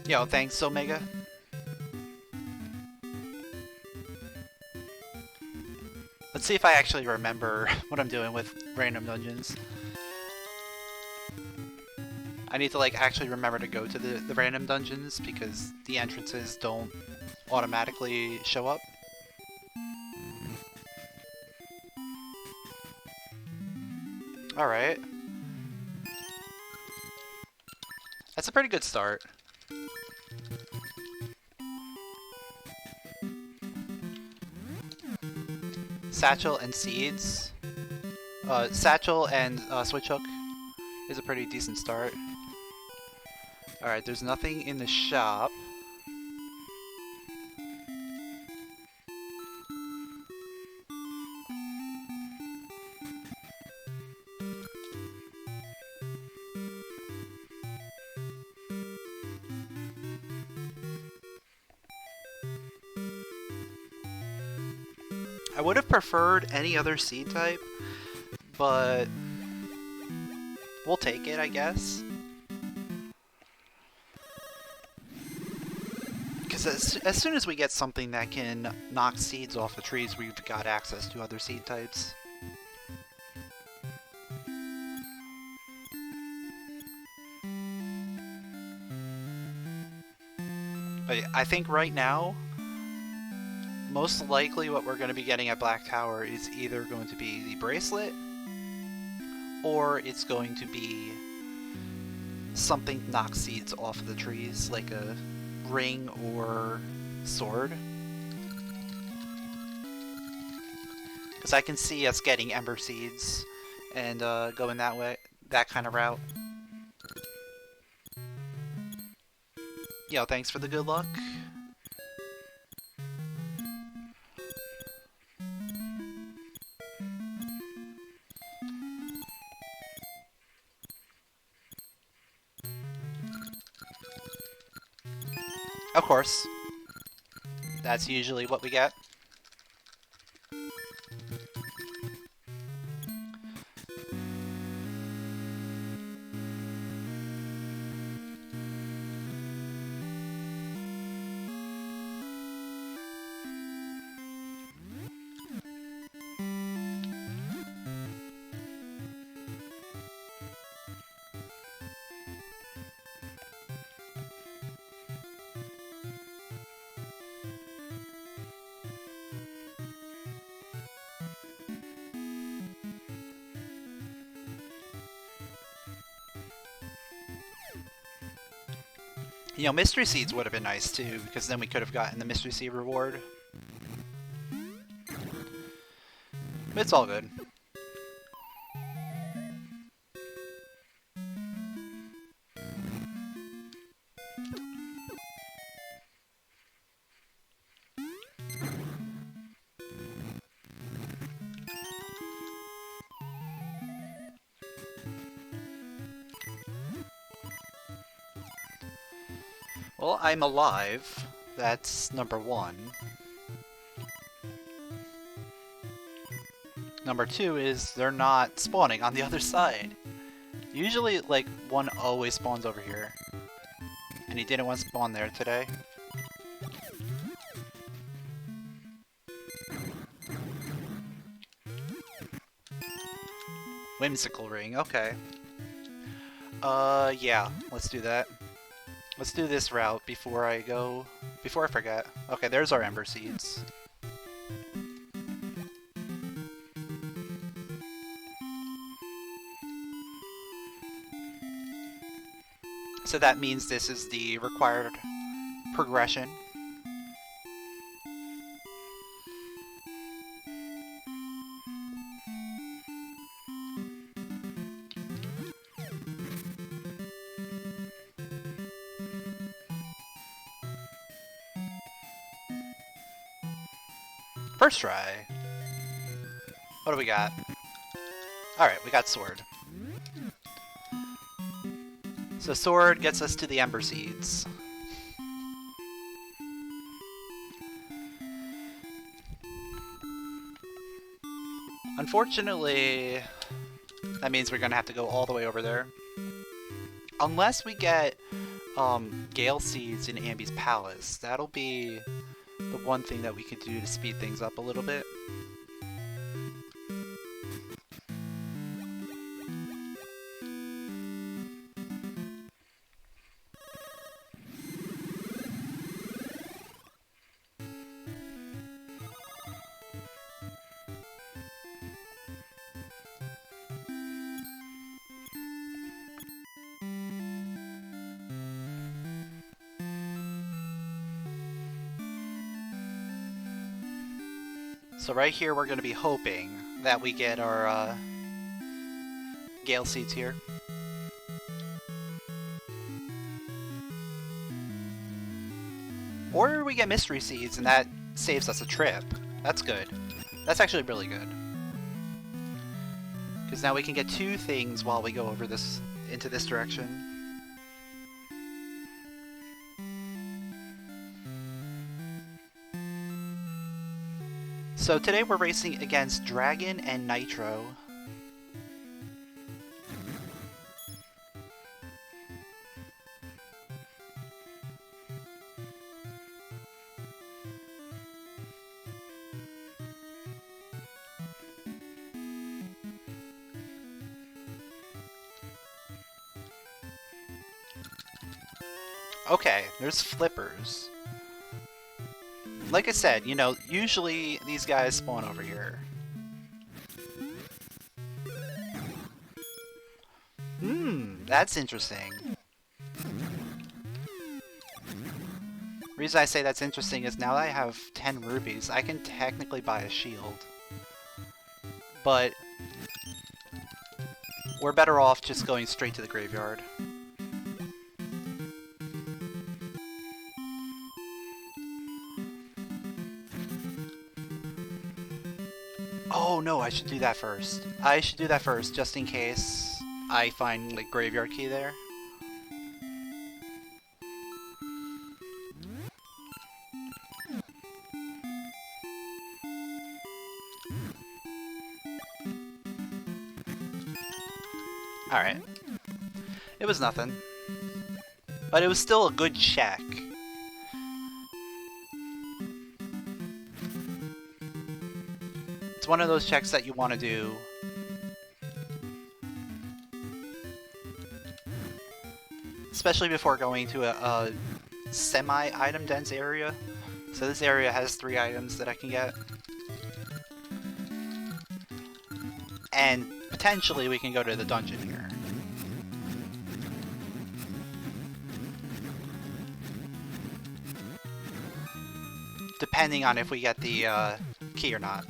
Yo, thanks, Omega. Let's see if I actually remember what I'm doing with random dungeons. I need to like actually remember to go to the random dungeons because the entrances don't automatically show up. Alright. That's a pretty good start. Satchel and seeds. Satchel and switch hook is a pretty decent start. Alright, there's nothing in the shop. I would have preferred any other seed type, but we'll take it, I guess. Because as soon as we get something that can knock seeds off the trees, we've got access to other seed types. But I think right now, most likely what we're going to be getting at Black Tower is either going to be the bracelet, or it's going to be something to knock seeds off of the trees, like a ring or sword. Because I can see us getting ember seeds and going that way, that kind of route. Yo, thanks for the good luck. Of course. That's usually what we get. You know, mystery seeds would have been nice too, because then we could have gotten the mystery seed reward. It's all good. Well, I'm alive. That's number one. Number two is they're not spawning on the other side. Usually, like, one always spawns over here. And he didn't want to spawn there today. Whimsical ring, okay. Yeah, let's do that. Let's do this route before I forget. Okay, there's our ember seeds. So that means this is the required progression. First try. What do we got? Alright, we got sword. So sword gets us to the ember seeds. Unfortunately, that means we're gonna have to go all the way over there. Unless we get Gale Seeds in Ambi's Palace. That'll be the one thing that we could do to speed things up a little bit. So right here we're going to be hoping that we get our Gale Seeds here. Or we get Mystery Seeds and that saves us a trip. That's good. That's actually really good. Because now we can get 2 things while we go over this into this direction. So today we're racing against Dragon and Nitro. Okay, there's flippers. Like I said, you know, usually these guys spawn over here. That's interesting. Reason I say that's interesting is now that I have 10 rubies, I can technically buy a shield. But we're better off just going straight to the graveyard. Oh no, I should do that first. I should do that first, just in case I find, like, graveyard key there. Alright. It was nothing. But it was still a good check. It's one of those checks that you want to do. Especially before going to a semi-item dense area. So this area has 3 items that I can get. And potentially we can go to the dungeon here. Depending on if we get the key or not.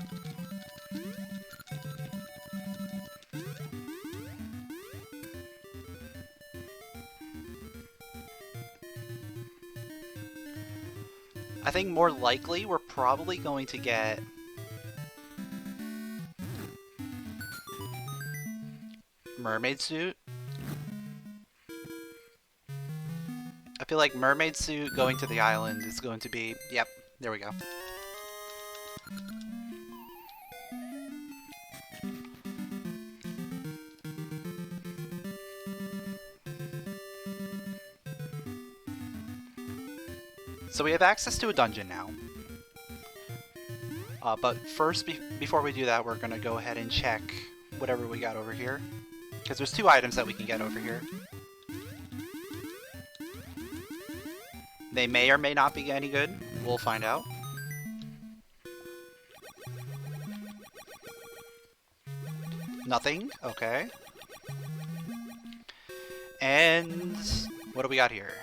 I think more likely we're probably going to get mermaid suit. I feel like mermaid suit going to the island is going to be... Yep, there we go. So we have access to a dungeon now. But first, before we do that, we're going to go ahead and check whatever we got over here. Because there's 2 items that we can get over here. They may or may not be any good. We'll find out. Nothing? Okay. And what do we got here?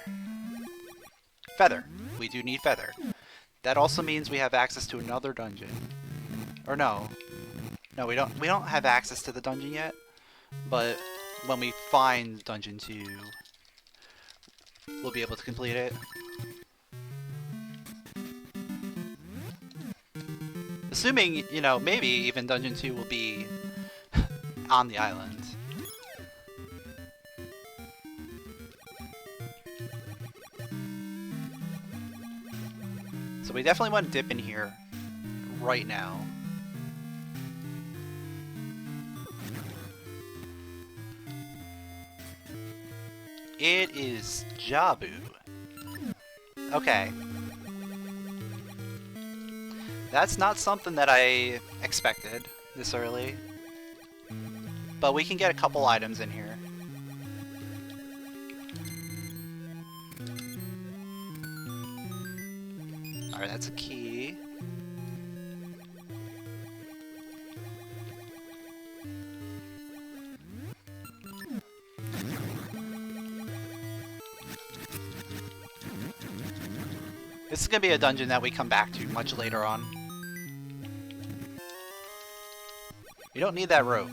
Feather. We do need feather. That also means we have access to another dungeon. Or no. No, we don't have access to the dungeon yet. But when we find dungeon 2, we'll be able to complete it. Assuming, you know, maybe even dungeon 2 will be on the island. So we definitely want to dip in here right now. It is Jabu. Okay. That's not something that I expected this early. But we can get a couple items in here. Alright, that's a key. This is going to be a dungeon that we come back to much later on. You don't need that rope.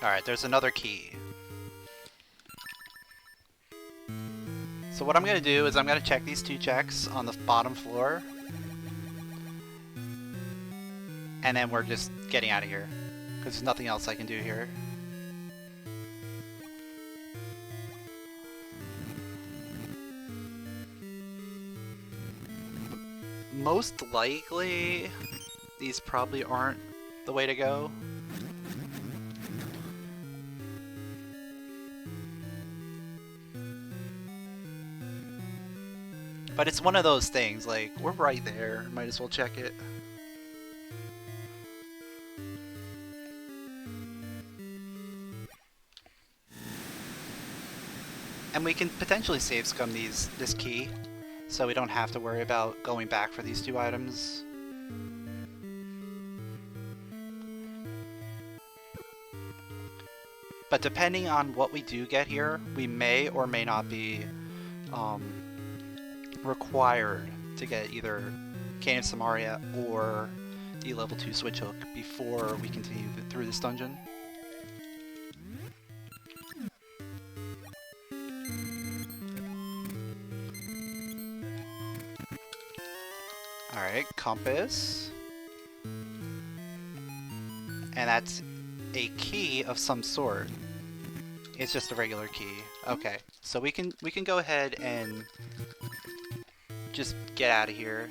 Alright, there's another key. So what I'm going to do is I'm going to check these 2 checks on the bottom floor. And then we're just getting out of here. Because there's nothing else I can do here. Most likely, these probably aren't the way to go. But it's one of those things, like, we're right there, might as well check it. And we can potentially save scum this key, so we don't have to worry about going back for these 2 items. But depending on what we do get here, we may or may not be required to get either Cane of Samaria or the level 2 switch hook before we continue through this dungeon. Alright, compass. And that's a key of some sort. It's just a regular key. Okay, so we can go ahead and just get out of here.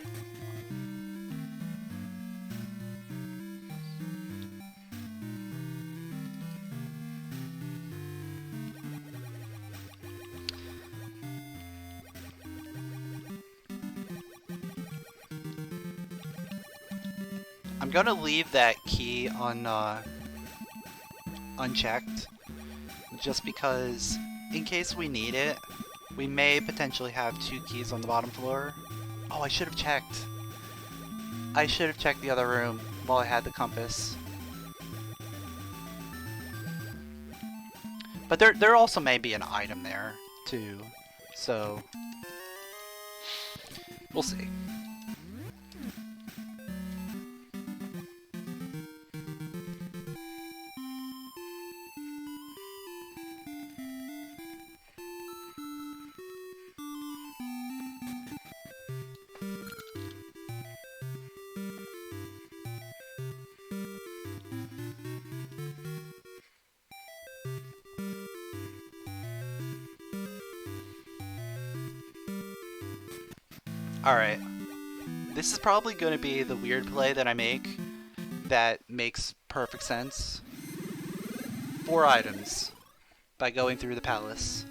I'm gonna leave that key unchecked, just because in case we need it, we may potentially have 2 keys on the bottom floor. Oh, I should have checked. I should have checked the other room while I had the compass. But there also may be an item there too, so we'll see. Alright, this is probably going to be the weird play that I make that makes perfect sense. 4 items by going through the palace.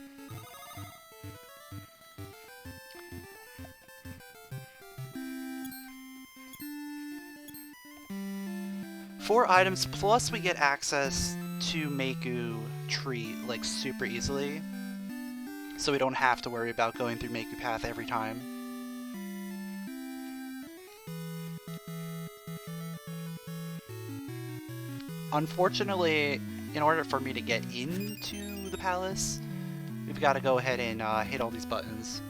Four items plus we get access to Meiku tree like super easily, so we don't have to worry about going through Meiku path every time. Unfortunately, in order for me to get into the palace, we've got to go ahead and hit all these buttons.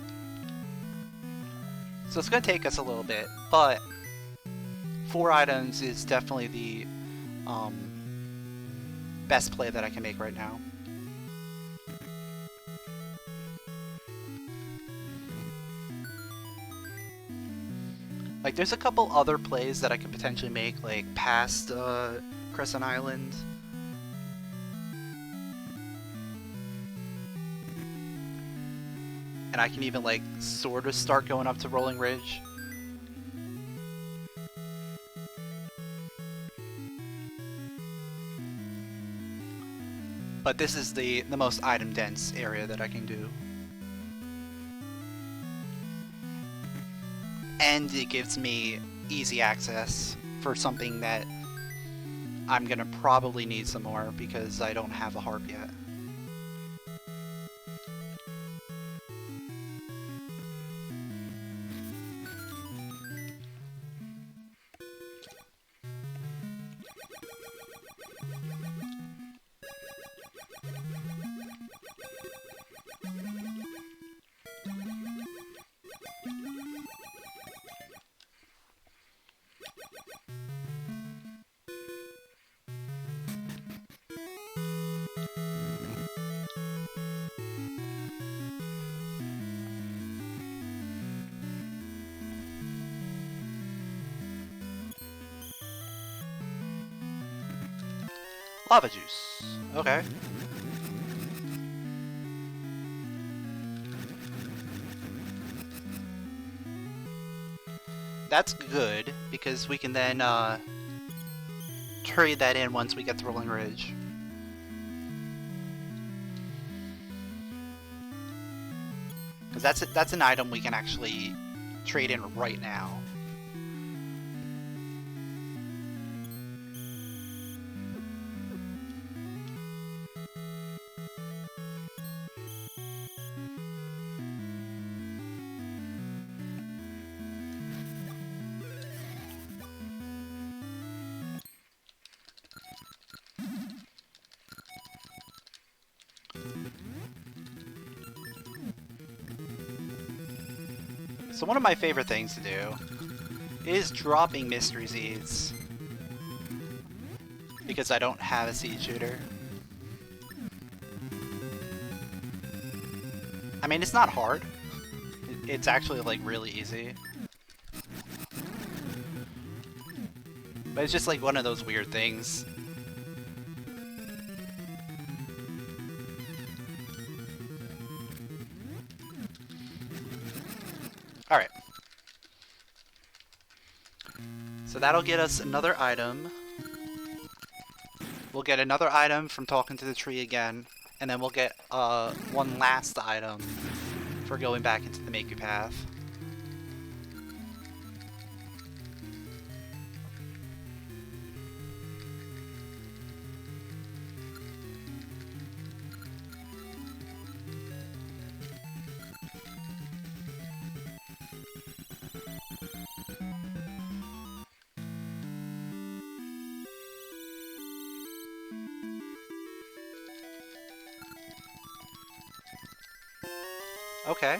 So it's going to take us a little bit, but 4 items is definitely the best play that I can make right now. Like, there's a couple other plays that I could potentially make, like past Crescent Island. And I can even, like, sort of start going up to Rolling Ridge. But this is the most item-dense area that I can do. And it gives me easy access for something that I'm gonna probably need some more because I don't have a harp yet. Lava juice. Okay. That's good, because we can then trade that in once we get to Rolling Ridge. Because that's an item we can actually trade in right now. So one of my favorite things to do is dropping mystery seeds, because I don't have a seed shooter. I mean, it's not hard. It's actually, like, really easy. But it's just, like, one of those weird things. Alright. So that'll get us another item. We'll get another item from talking to the tree again. And then we'll get one last item for going back into the Makey Path. Okay.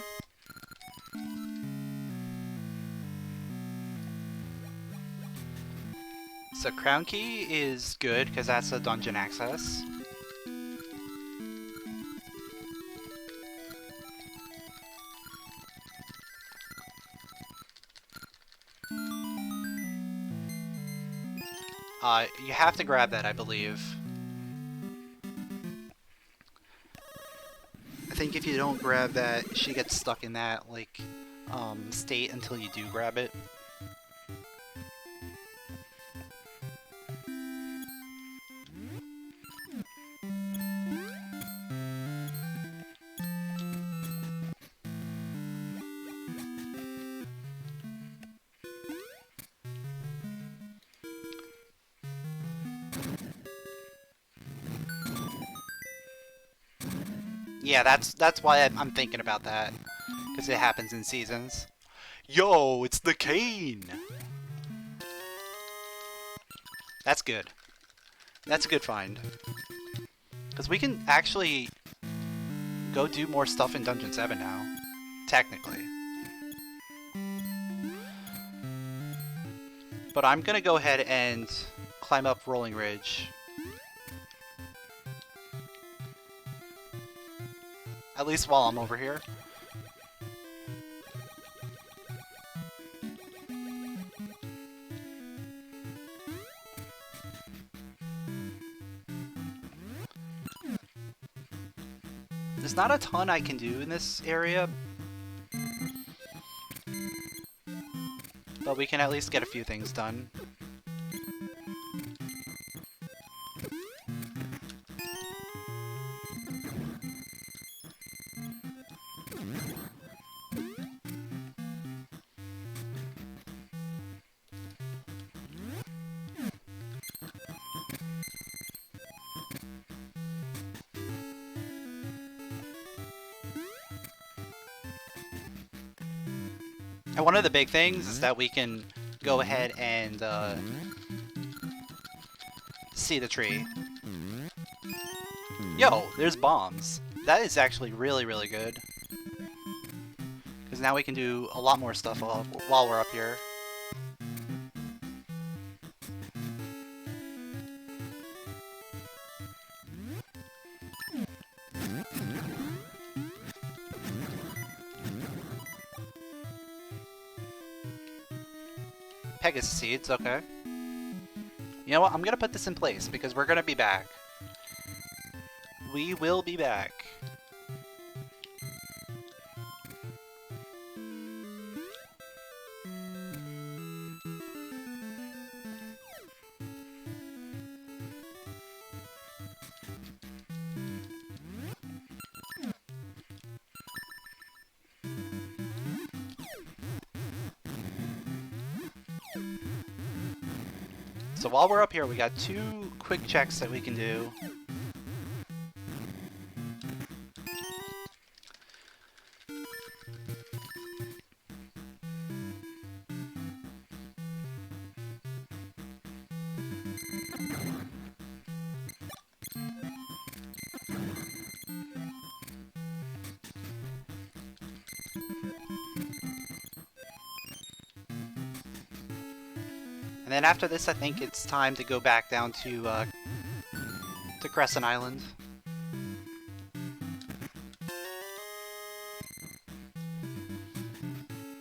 So Crown Key is good because that's a dungeon access. You have to grab that, I believe. I think if you don't grab that, she gets stuck in that, like, state until you do grab it. Yeah, that's why I'm thinking about that, because it happens in seasons. Yo, it's the cane! That's good. That's a good find. Because we can actually go do more stuff in Dungeon 7 now, technically. But I'm gonna go ahead and climb up Rolling Ridge. At least while I'm over here. There's not a ton I can do in this area, but we can at least get a few things done. And one of the big things is that we can go ahead and see the tree. Yo, there's bombs. That is actually really, really good. Because now we can do a lot more stuff while we're up here. Pegasus seeds, okay. You know what? I'm gonna put this in place because we're gonna be back. We will be back. So while we're up here, we got 2 quick checks that we can do. And then after this, I think it's time to go back down to Crescent Island.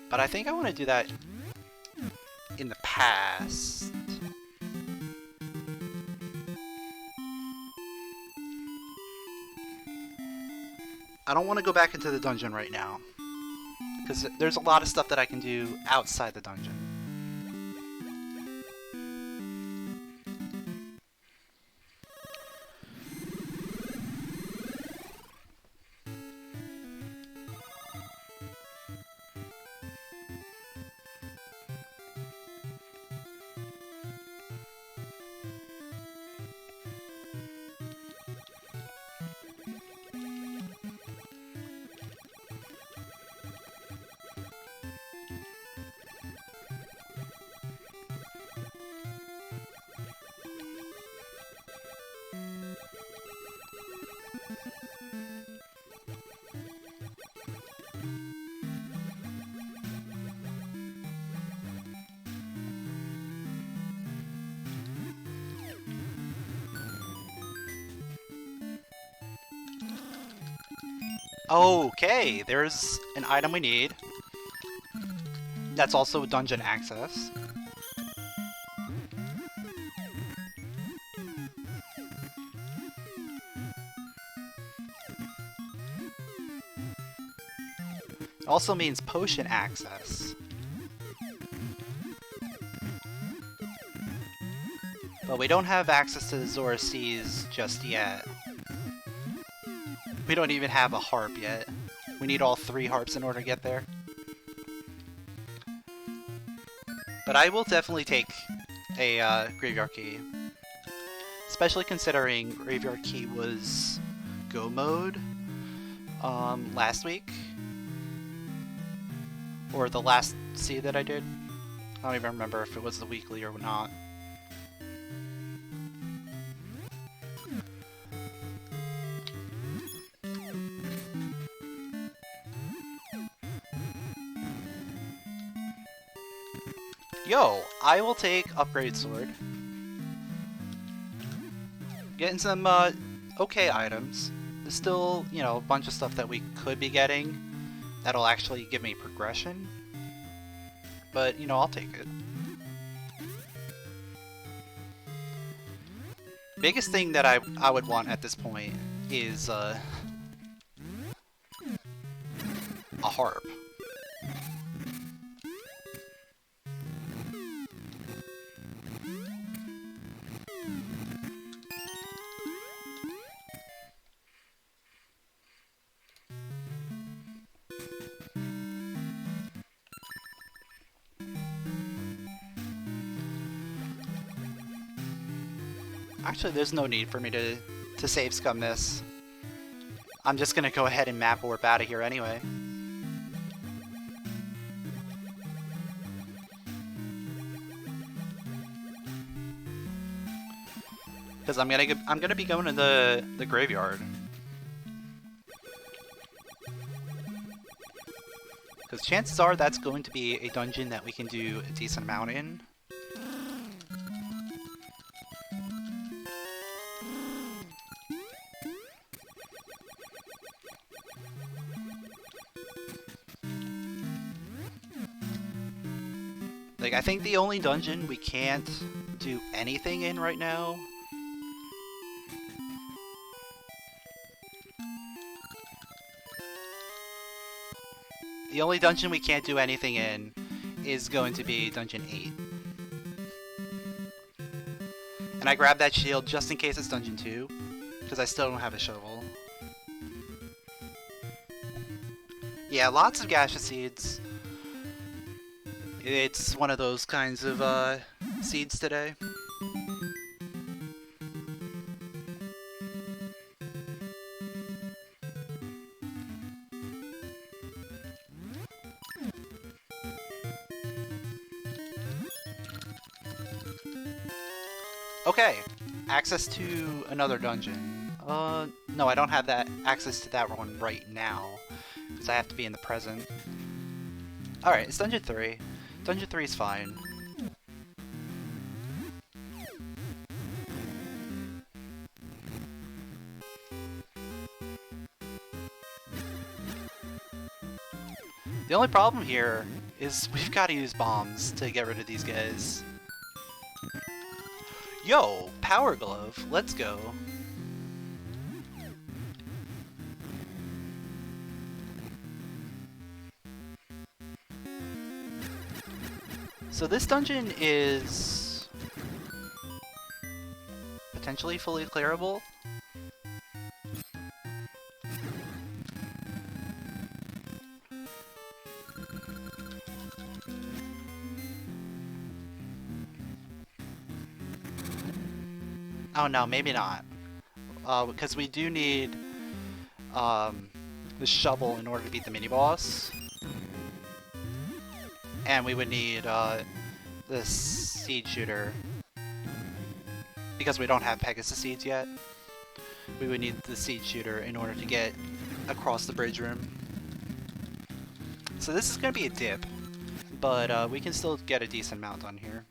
But I think I want to do that in the past. I don't want to go back into the dungeon right now, because there's a lot of stuff that I can do outside the dungeon. Okay, there's an item we need. That's also dungeon access. It also means potion access. But we don't have access to the Zora Seas just yet. We don't even have a harp yet. We need all 3 harps in order to get there. But I will definitely take a Graveyard Key. Especially considering Graveyard Key was Go mode last week. Or the last seed that I did. I don't even remember if it was the weekly or not. Yo, I will take Upgrade Sword. Getting some okay items. There's still, you know, a bunch of stuff that we could be getting that'll actually give me progression. But, you know, I'll take it. Biggest thing that I would want at this point is a harp. Actually, there's no need for me to save scum this. I'm just gonna go ahead and map warp out of here anyway. Because I'm gonna be going to the graveyard. Because chances are that's going to be a dungeon that we can do a decent amount in. Like, I think the only dungeon we can't do anything in right now the only dungeon we can't do anything in is going to be Dungeon 8. And I grabbed that shield just in case it's Dungeon 2, because I still don't have a shovel. Yeah, lots of gaseous seeds. It's one of those kinds of seeds today. Okay, access to another dungeon. No, I don't have that access to that one right now, because I have to be in the present. Alright, it's Dungeon 3. Dungeon 3 is fine. The only problem here is we've got to use bombs to get rid of these guys. Yo, Power Glove, let's go. So this dungeon is potentially fully clearable. Oh no, maybe not. Because we do need the shovel in order to beat the mini-boss. And we would need the seed shooter. Because we don't have Pegasus seeds yet. We would need the seed shooter in order to get across the bridge room. So this is going to be a dip. But we can still get a decent amount on here.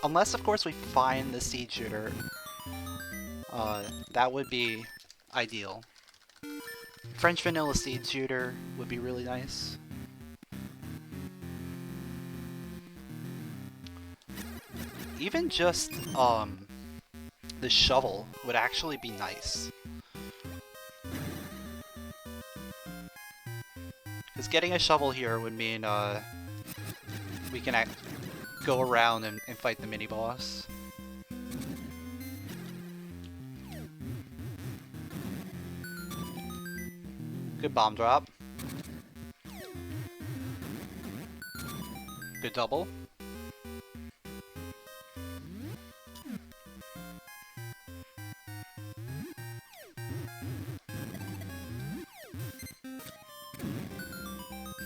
Unless, of course, we find the seed shooter. That would be ideal. French vanilla seed shooter would be really nice. Even just, the shovel would actually be nice. Because getting a shovel here would mean, we can go around and fight the mini-boss. Good bomb drop. Good double.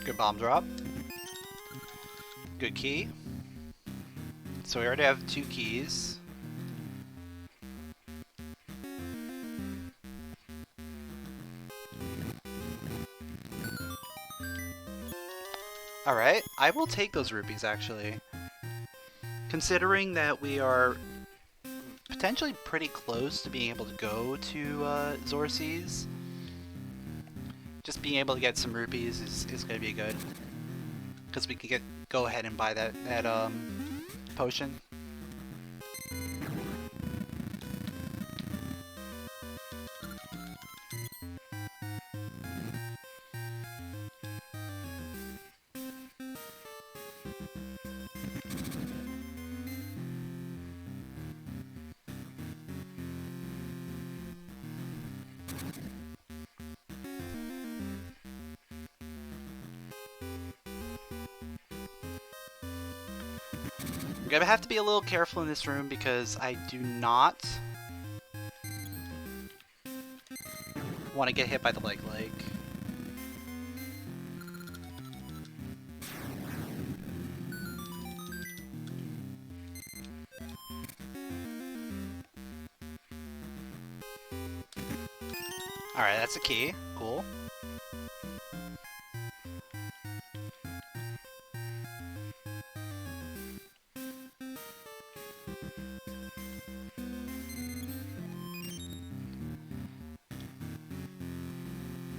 Good bomb drop. Good key. So we already have 2 keys. Alright, I will take those rupees actually. Considering that we are potentially pretty close to being able to go to Zora Seas, just being able to get some rupees is going to be good. Because we can go ahead and buy that potion. I'm gonna have to be a little careful in this room because I do not want to get hit by the leg. Alright, that's a key. Cool.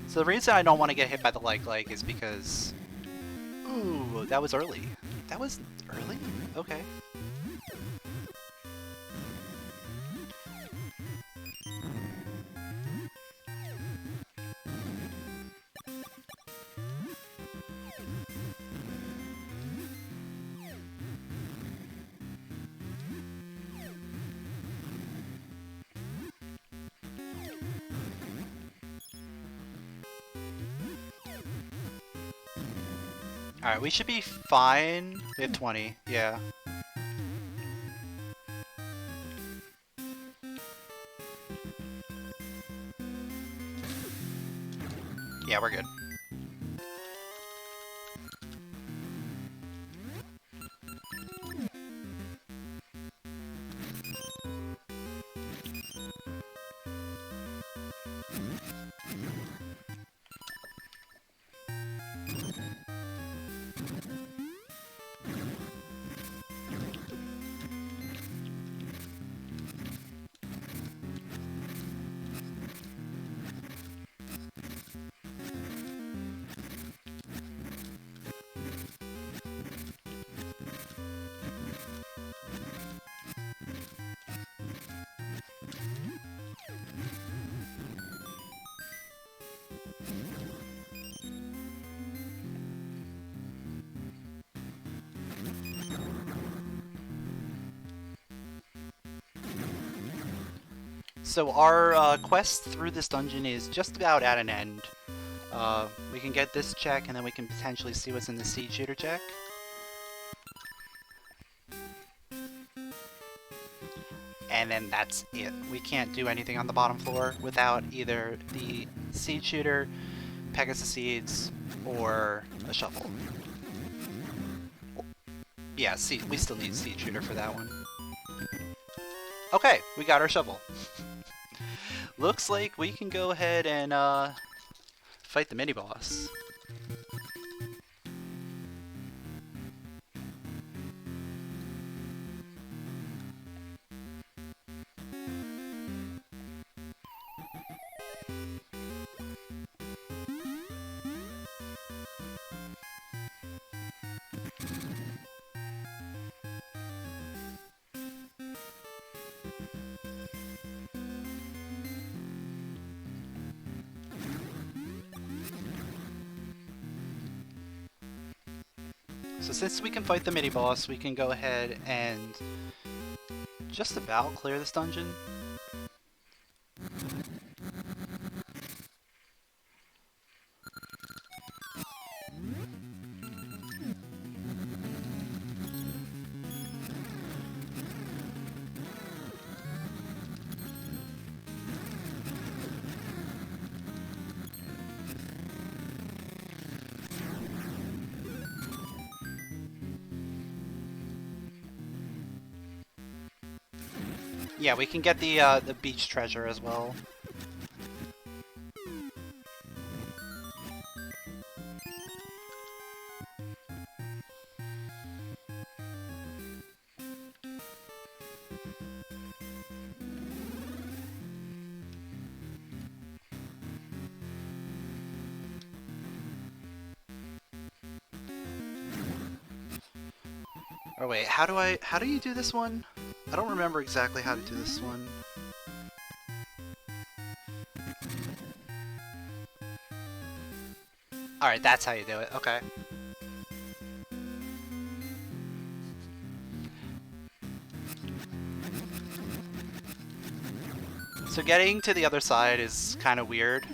So the reason I don't want to get hit by the leg is because... Ooh, that was early. That was early? Okay. Alright, we should be fine. We have 20, yeah. Yeah, we're good. So our quest through this dungeon is just about at an end. We can get this check, and then we can potentially see what's in the seed shooter check. And then that's it. We can't do anything on the bottom floor without either the seed shooter, Pegasus seeds, or a shovel. Yeah, we still need seed shooter for that one. Okay, we got our shovel. Looks like we can go ahead and fight the mini-boss. So since we can fight the mini-boss, we can go ahead and just about clear this dungeon. Yeah, we can get the beach treasure as well. Oh wait, how do you do this one? I don't remember exactly how to do this one. Alright, that's how you do it, okay. So getting to the other side is kind of weird.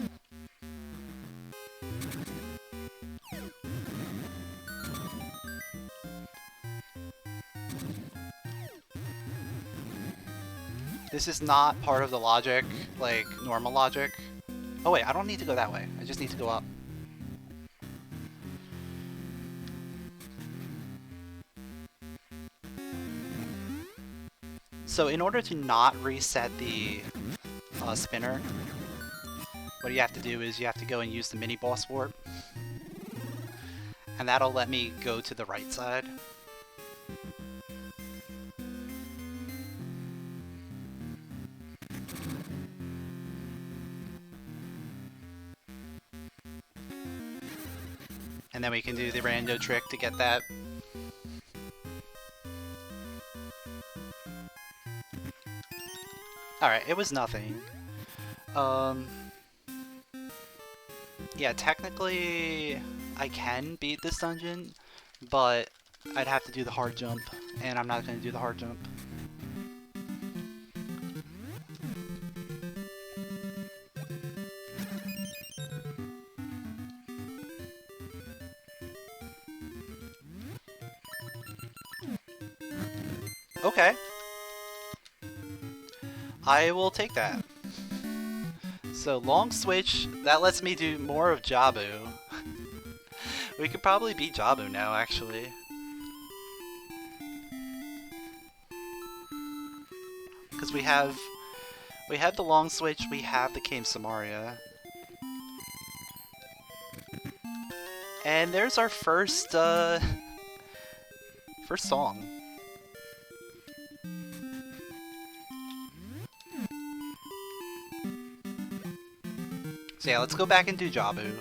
This is not part of the logic, like normal logic. Oh wait, I don't need to go that way. I just need to go up. So in order to not reset the spinner, what you have to do is you have to go and use the mini boss warp. And that'll let me go to the right side. And then we can do the rando trick to get that. Alright, it was nothing. Yeah, technically I can beat this dungeon, but I'd have to do the hard jump, and I'm not going to do the hard jump. Okay. I will take that. So long switch, that lets me do more of Jabu. We could probably beat Jabu now, actually. Because we have the long switch, we have the Cave Samaria. And there's our first first song. So yeah, let's go back and do Jabu.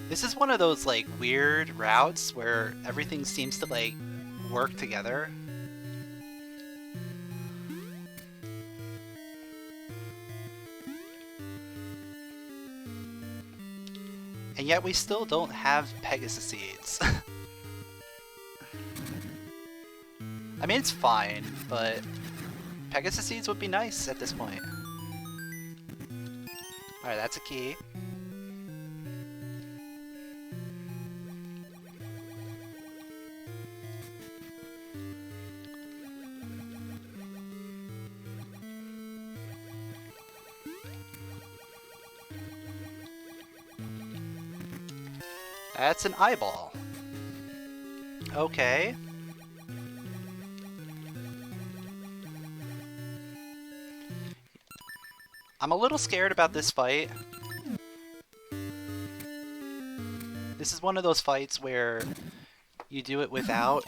This is one of those like weird routes where everything seems to like work together. And yet we still don't have Pegasus seeds. I mean, it's fine, but Pegasus seeds would be nice at this point. Alright, that's a key. That's an eyeball. Okay. I'm a little scared about this fight. This is one of those fights where you do it without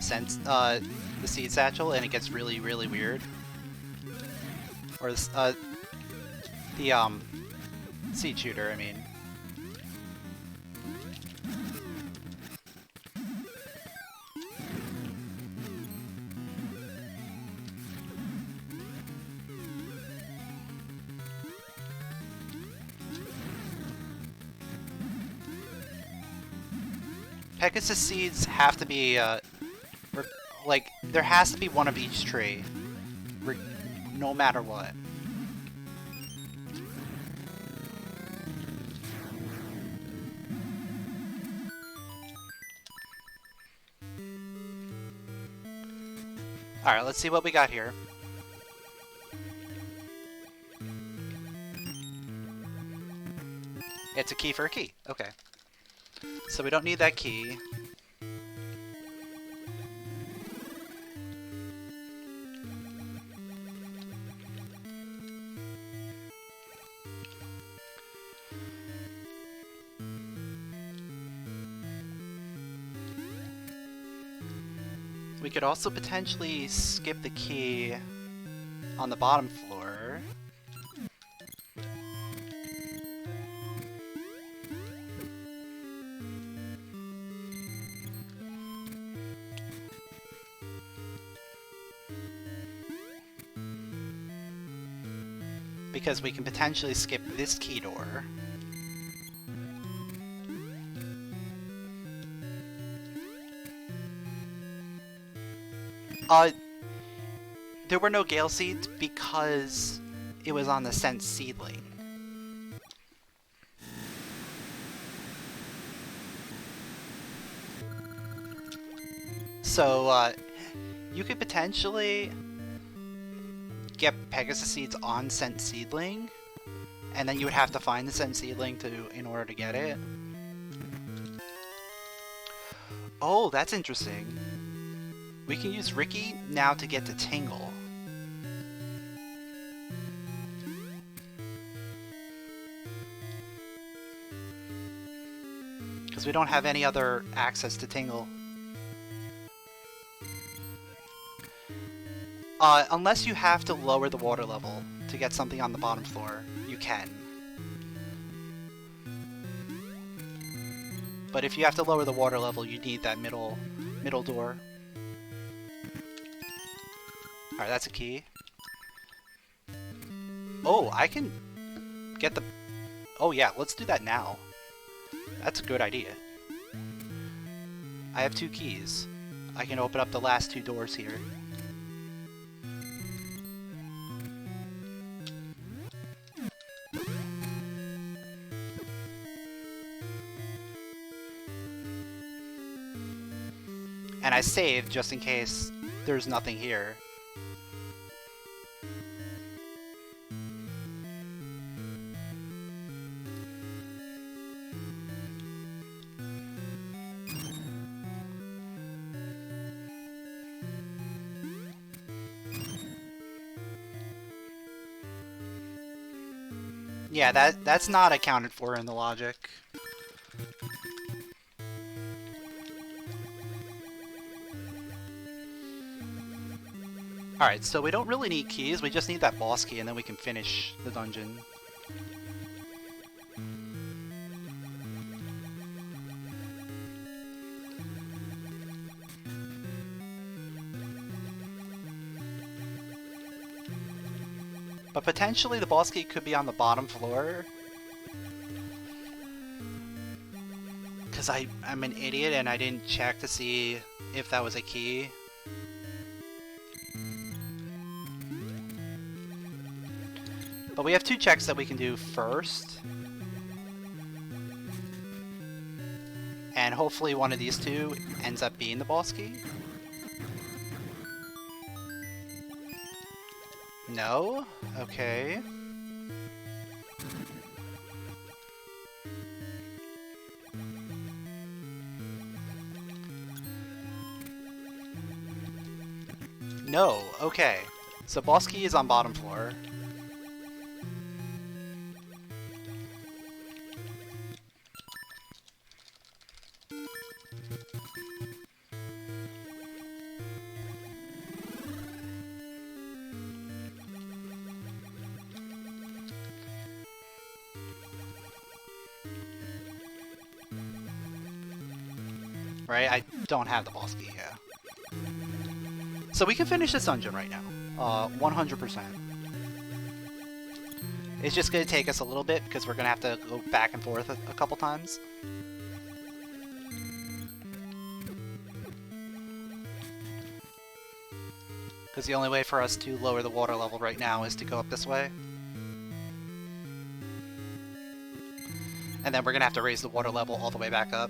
the seed satchel and it gets really, really weird. Or the seed shooter, I mean. Pegasus seeds have to be, like, there has to be one of each tree, no matter what. Alright, let's see what we got here. It's a key for a key. Okay. So we don't need that key. We could also potentially skip the key on the bottom floor. because we can potentially skip this key door. There were no Gale Seeds because it was on the Scent Seedling. So, you could potentially get Pegasus Seeds on Scent Seedling, and then you would have to find the Scent Seedling in order to get it. Oh, that's interesting. We can use Ricky now to get to Tingle. Because we don't have any other access to Tingle. Unless you have to lower the water level to get something on the bottom floor, you can. But if you have to lower the water level, you need that middle door. Alright, that's a key. Oh, I can get the... Oh yeah, let's do that now. That's a good idea. I have 2 keys. I can open up the last 2 doors here. And I saved just in case there's nothing here. Yeah, that's not accounted for in the logic. Alright, so we don't really need keys, we just need that boss key and then we can finish the dungeon. But potentially the boss key could be on the bottom floor. Because I'm an idiot and I didn't check to see if that was a key. But we have 2 checks that we can do first. And hopefully one of these 2 ends up being the boss key. No? Okay. No, okay. So boss key is on bottom floor. Right? I don't have the boss key, yeah. So we can finish this dungeon right now. 100%. It's just gonna take us a little bit because we're gonna have to go back and forth a couple times. Because the only way for us to lower the water level right now is to go up this way. And then we're gonna have to raise the water level all the way back up.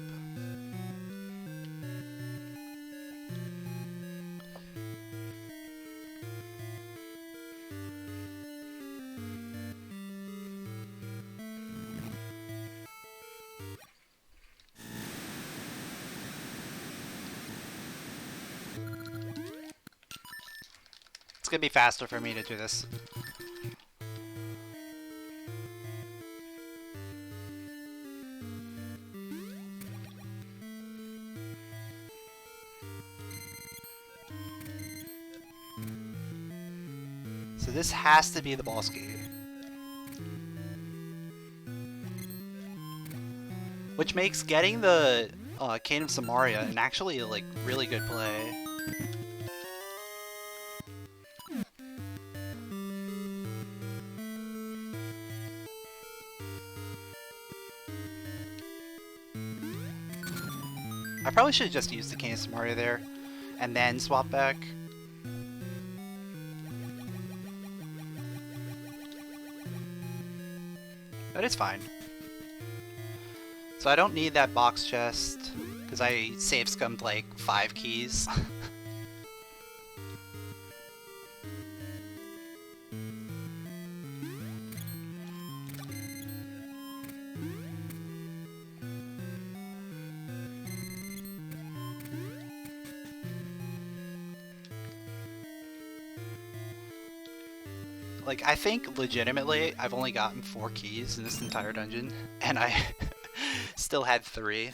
It's gonna be faster for me to do this. So this has to be the boss key. Which makes getting the Cane of Samaria an actually like really good play. I probably should have just used the Cancer Mario there, and then swap back. But it's fine. So I don't need that box chest, because I save scummed like 5 keys. Like, I think legitimately I've only gotten 4 keys in this entire dungeon, and I still had 3.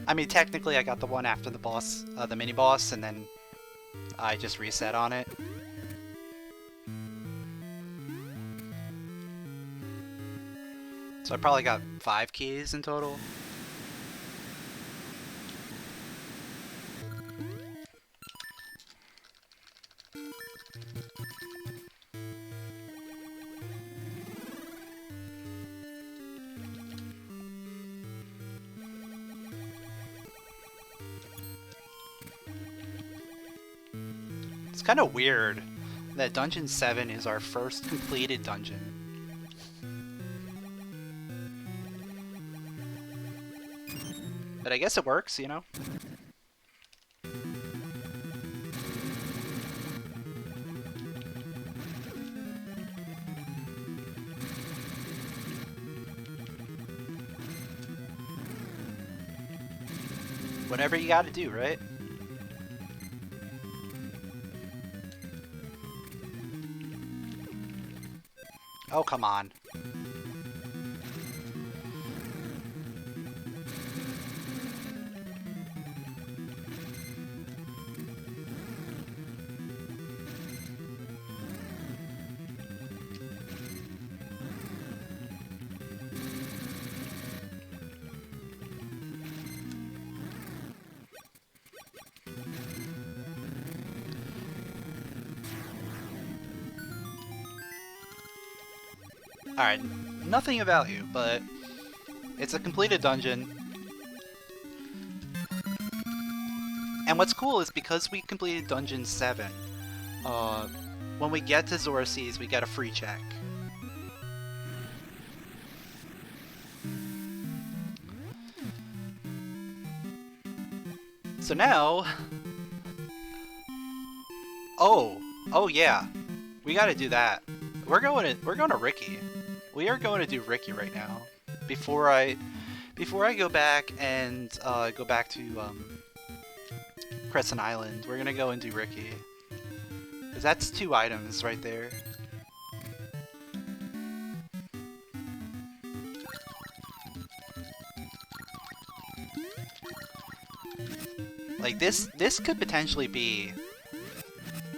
I mean, technically I got the one after the boss, the mini-boss, and then I just reset on it. So I probably got 5 keys in total. It's kind of weird that Dungeon 7 is our first completed dungeon. But I guess it works, you know? Whatever you gotta do, right? Oh, come on. Alright, nothing of value, but it's a completed dungeon. And what's cool is because we completed Dungeon 7, when we get to Zora Seas, we get a free check. So now... Oh yeah, we gotta do that. We're going to Ricky. We are going to do Ricky right now. Before I go back and go back to Crescent Island, we're gonna go and do Ricky. Cause that's 2 items right there. Like this could potentially be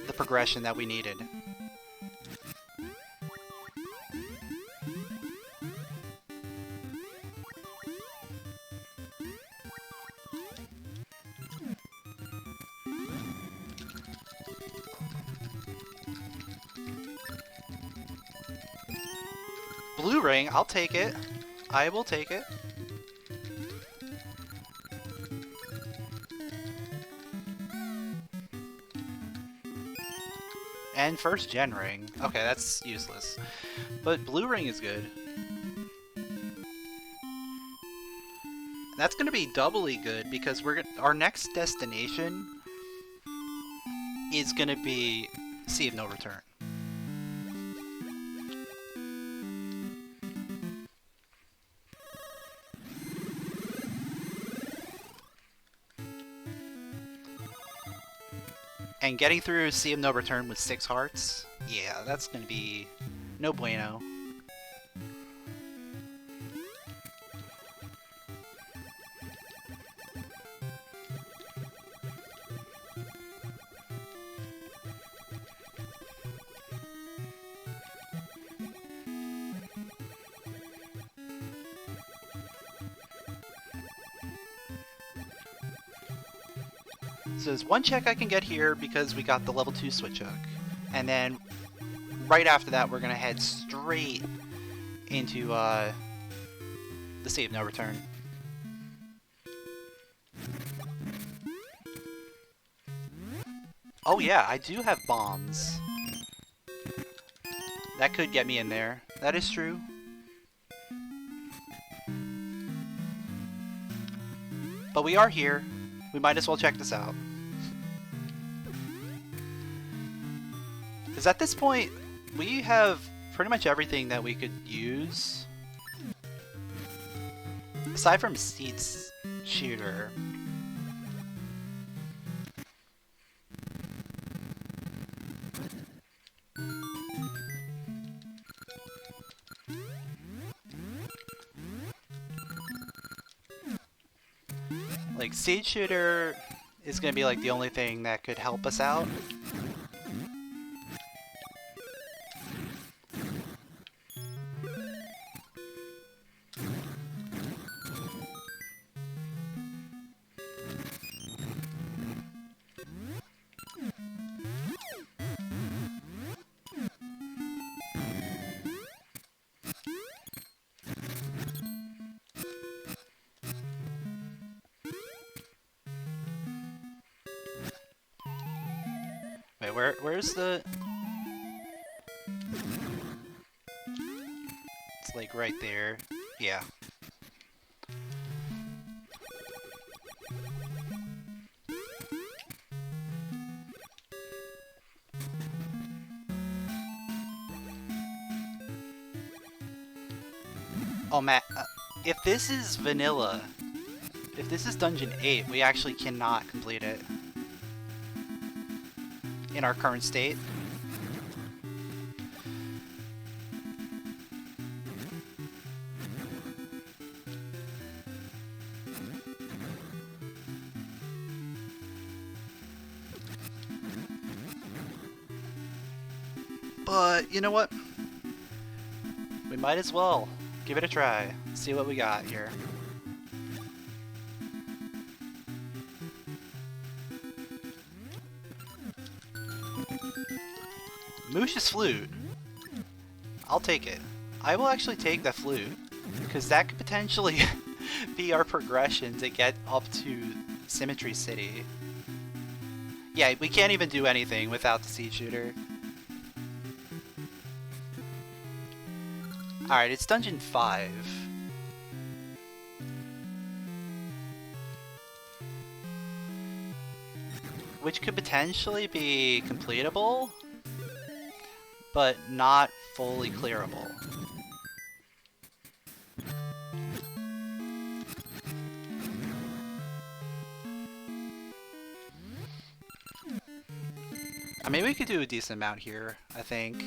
the progression that we needed. Blue ring, I'll take it. I will take it. And first gen ring. Okay, that's useless. But blue ring is good. That's gonna be doubly good because our next destination is gonna be Sea of No Return. And getting through Sea of No Return with 6 hearts, yeah, that's gonna be no bueno. So there's 1 check I can get here because we got the level 2 switch hook. And then right after that, we're gonna head straight into the State of No Return. Oh yeah, I do have bombs. That could get me in there. That is true. But we are here. We might as well check this out. Because at this point, we have pretty much everything that we could use. Aside from Seed's shooter. Like, Seed shooter is going to be like the only thing that could help us out. Wait, where's the... It's like right there. Yeah. Oh, Matt, if this is vanilla, if this is Dungeon 8, we actually cannot complete it in our current state. But, you know what? We might as well give it a try. See what we got here. Moosh's flute. I'll take it. I will actually take the flute, because that could potentially be our progression to get up to Symmetry City. Yeah, we can't even do anything without the Seed shooter. Alright, it's Dungeon 5. Which could potentially be completable, but not fully clearable. I mean, we could do a decent amount here, I think.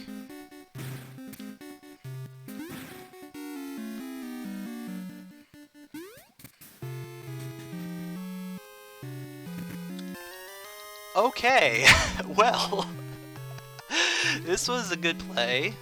Okay, well, this was a good play.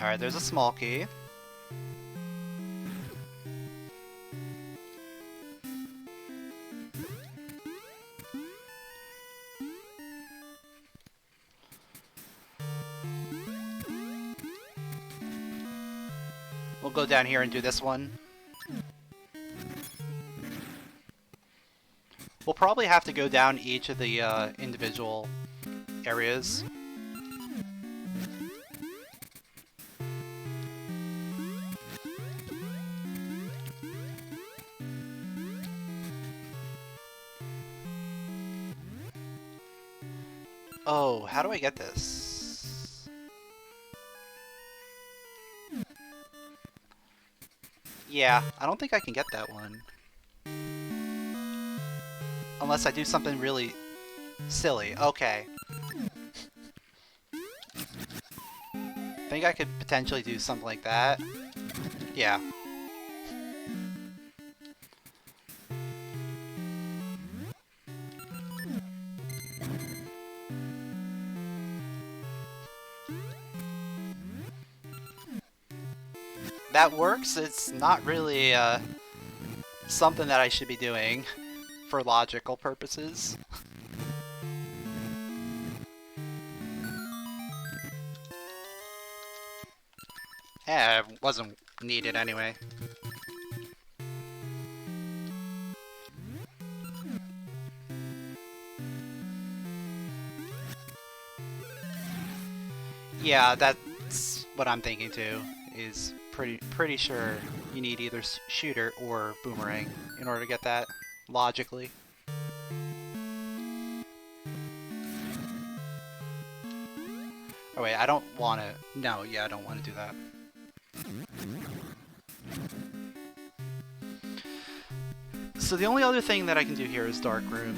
Alright, there's a small key. We'll go down here and do this one. We'll probably have to go down each of the individual areas. Oh, how do I get this? Yeah, I don't think I can get that one. Unless I do something really silly. Okay. think I could potentially do something like that. Yeah. That works. It's not really something that I should be doing for logical purposes. Yeah, it wasn't needed anyway. Yeah, that's what I'm thinking too. Is pretty sure you need either shooter or boomerang in order to get that logically. Oh wait, I don't want to. No, yeah, I don't want to do that. So the only other thing that I can do here is Dark Room.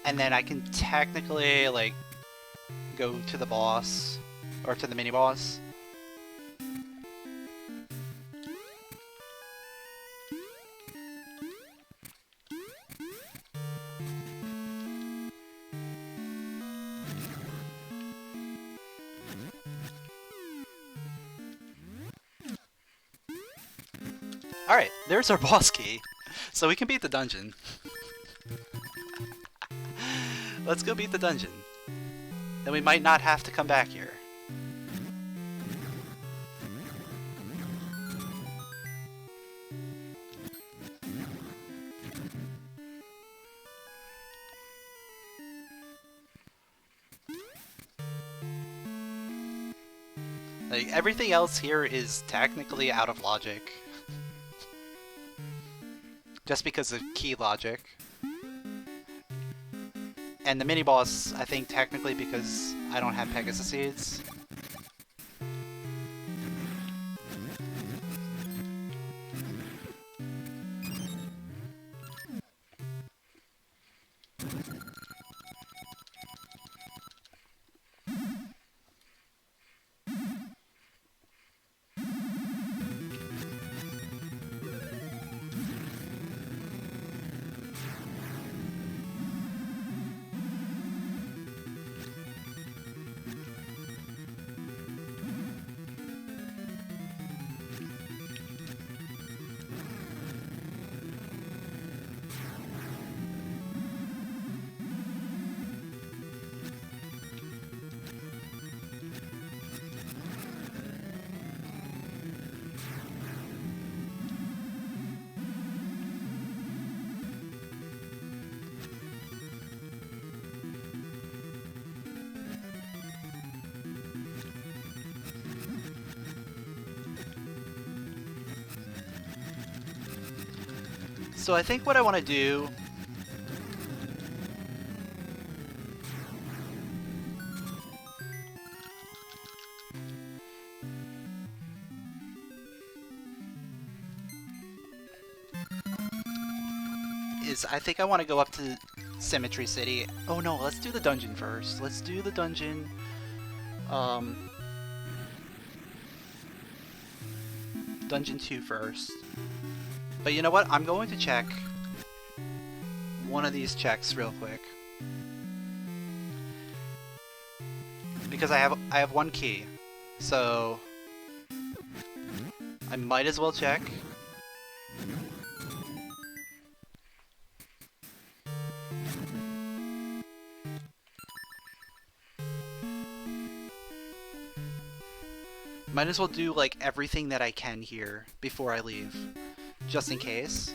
And then I can technically, like, go to the boss, or to the mini-boss. Alright, there's our boss key. So we can beat the dungeon. Let's go beat the dungeon. Then we might not have to come back here. Like, everything else here is technically out of logic. Just because of key logic. And the mini-boss, I think, technically because I don't have Pegasus Seeds. So I think what I want to do is I think I want to go up to Symmetry City. Oh no, let's do the dungeon first. Let's do the dungeon. Dungeon 2 first. But you know what? I'm going to check one of these checks real quick. Because I have one key. So I might as well check. Might as well do like everything that I can here before I leave. Just in case.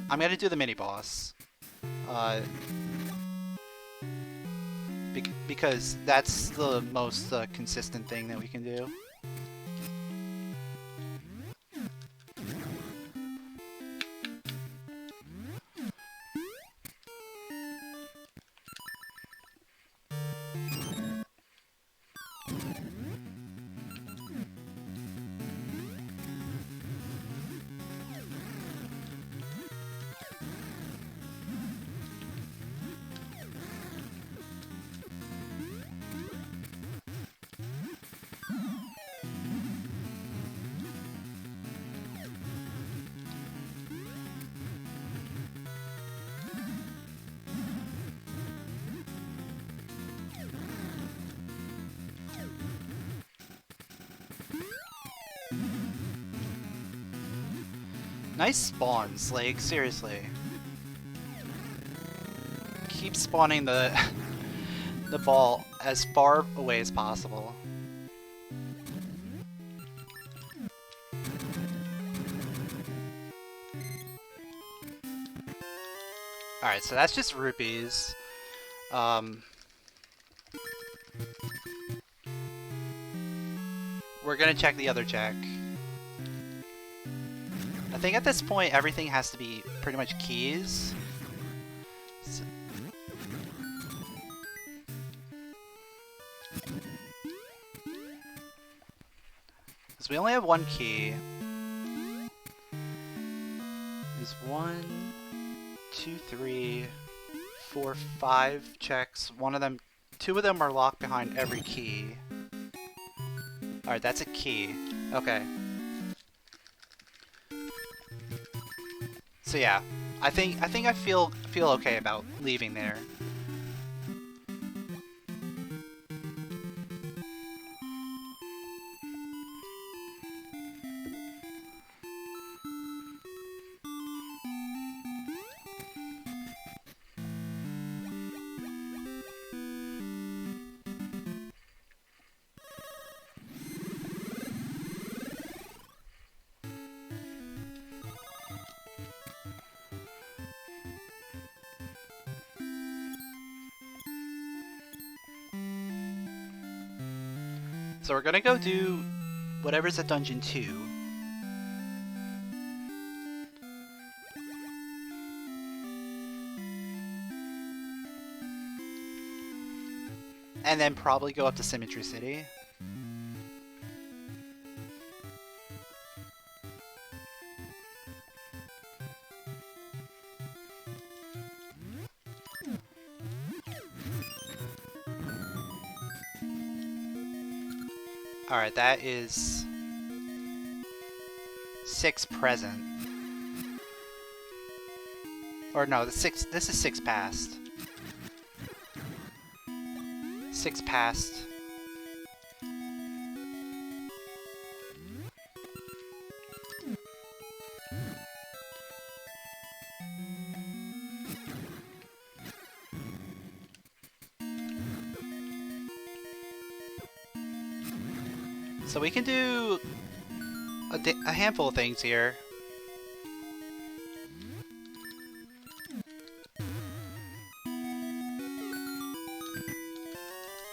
I'm gonna do the mini-boss. Because that's the most consistent thing that we can do. Nice spawns, like, seriously. Keep spawning the the ball as far away as possible. Alright, so that's just rupees. We're gonna check the other check. I think at this point everything has to be pretty much keys. So we only have one key. There's 1, 2, 3, 4, 5 checks. Two of them are locked behind every key. Alright, that's a key. Okay. So yeah, I think I feel okay about leaving there. So we're gonna go do whatever's at Dungeon 2. And then probably go up to Symmetry City. Alright, that is 6 present. Or no, this is 6 past. 6 past. So we can do a handful of things here.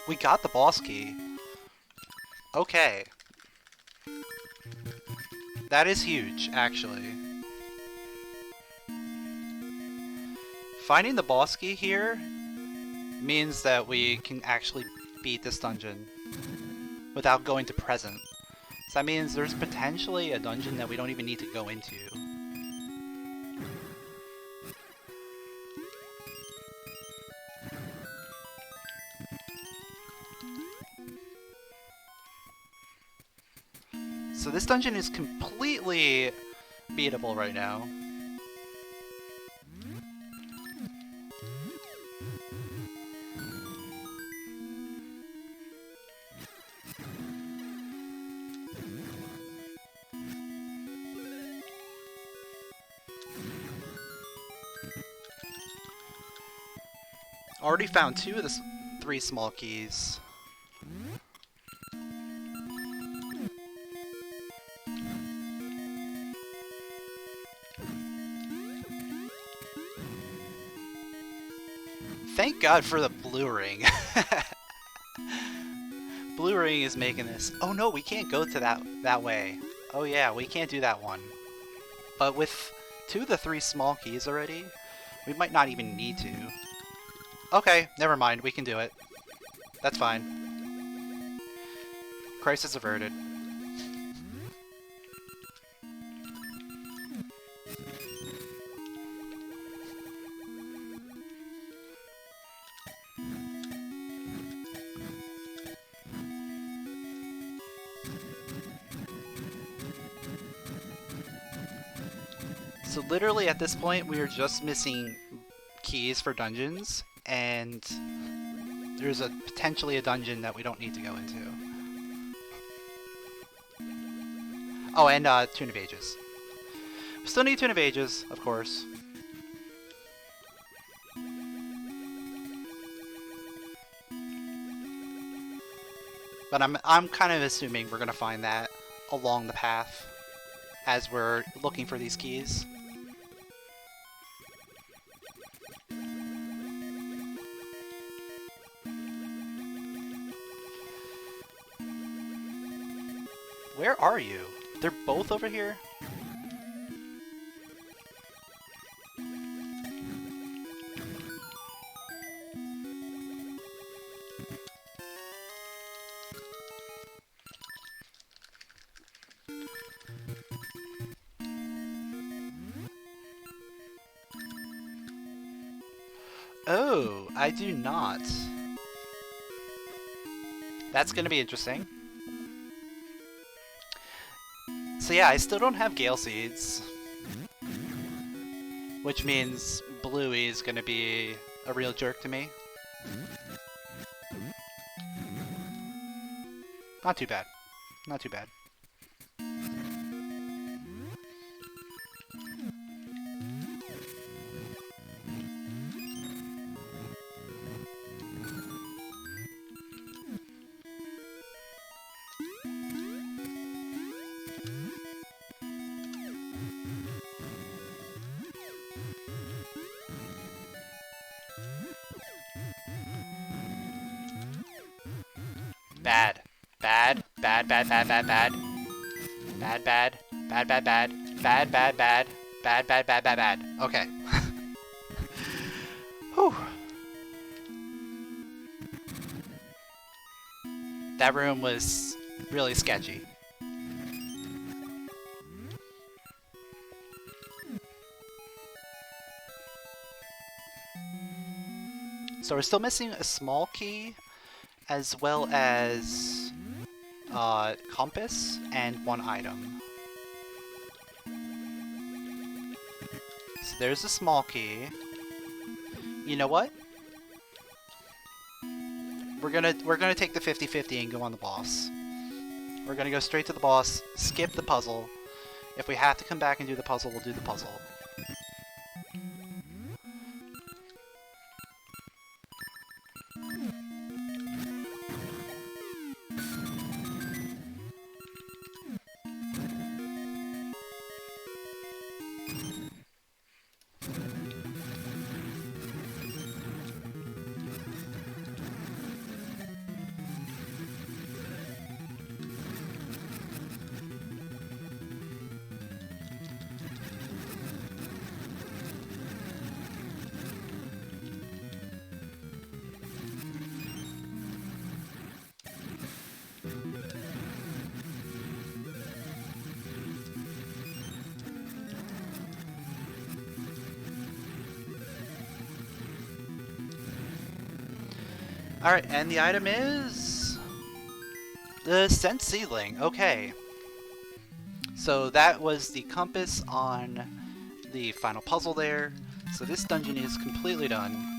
We got the boss key. Okay. That is huge, actually. Finding the boss key here means that we can actually beat this dungeon without going to present. So that means there's potentially a dungeon that we don't even need to go into. So this dungeon is completely beatable right now. Already found 2 of the 3 small keys. Thank God for the blue ring. Blue ring is making this. Oh no, we can't go to that way. Oh yeah, we can't do that one. But with 2 of the 3 small keys already, we might not even need to. Okay, never mind, we can do it. That's fine. Crisis averted. So literally at this point, we are just missing keys for dungeons, and there's potentially a dungeon that we don't need to go into. Oh, and Tune of Ages. We still need Tune of Ages, of course. But I'm kind of assuming we're gonna find that along the path as we're looking for these keys. Where are you? They're both over here? Oh, I do not. That's gonna be interesting. So yeah, I still don't have Gale Seeds. Which means Bluey is gonna be a real jerk to me. Not too bad. Not too bad. Bad. Bad. Bad, bad, bad, bad, bad. Bad, bad. Bad, bad, bad. Bad, bad, bad. Bad, bad, bad, bad, bad. Okay. Whew. That room was really sketchy. So we're still missing a small key, as well as compass and one item. So there's a small key. You know what? We're gonna take the 50-50 and go on the boss. We're gonna go straight to the boss, skip the puzzle. If we have to come back and do the puzzle, we'll do the puzzle. Alright, and the item is the Scent Seedling. Okay. So that was the compass on the final puzzle there. So this dungeon is completely done.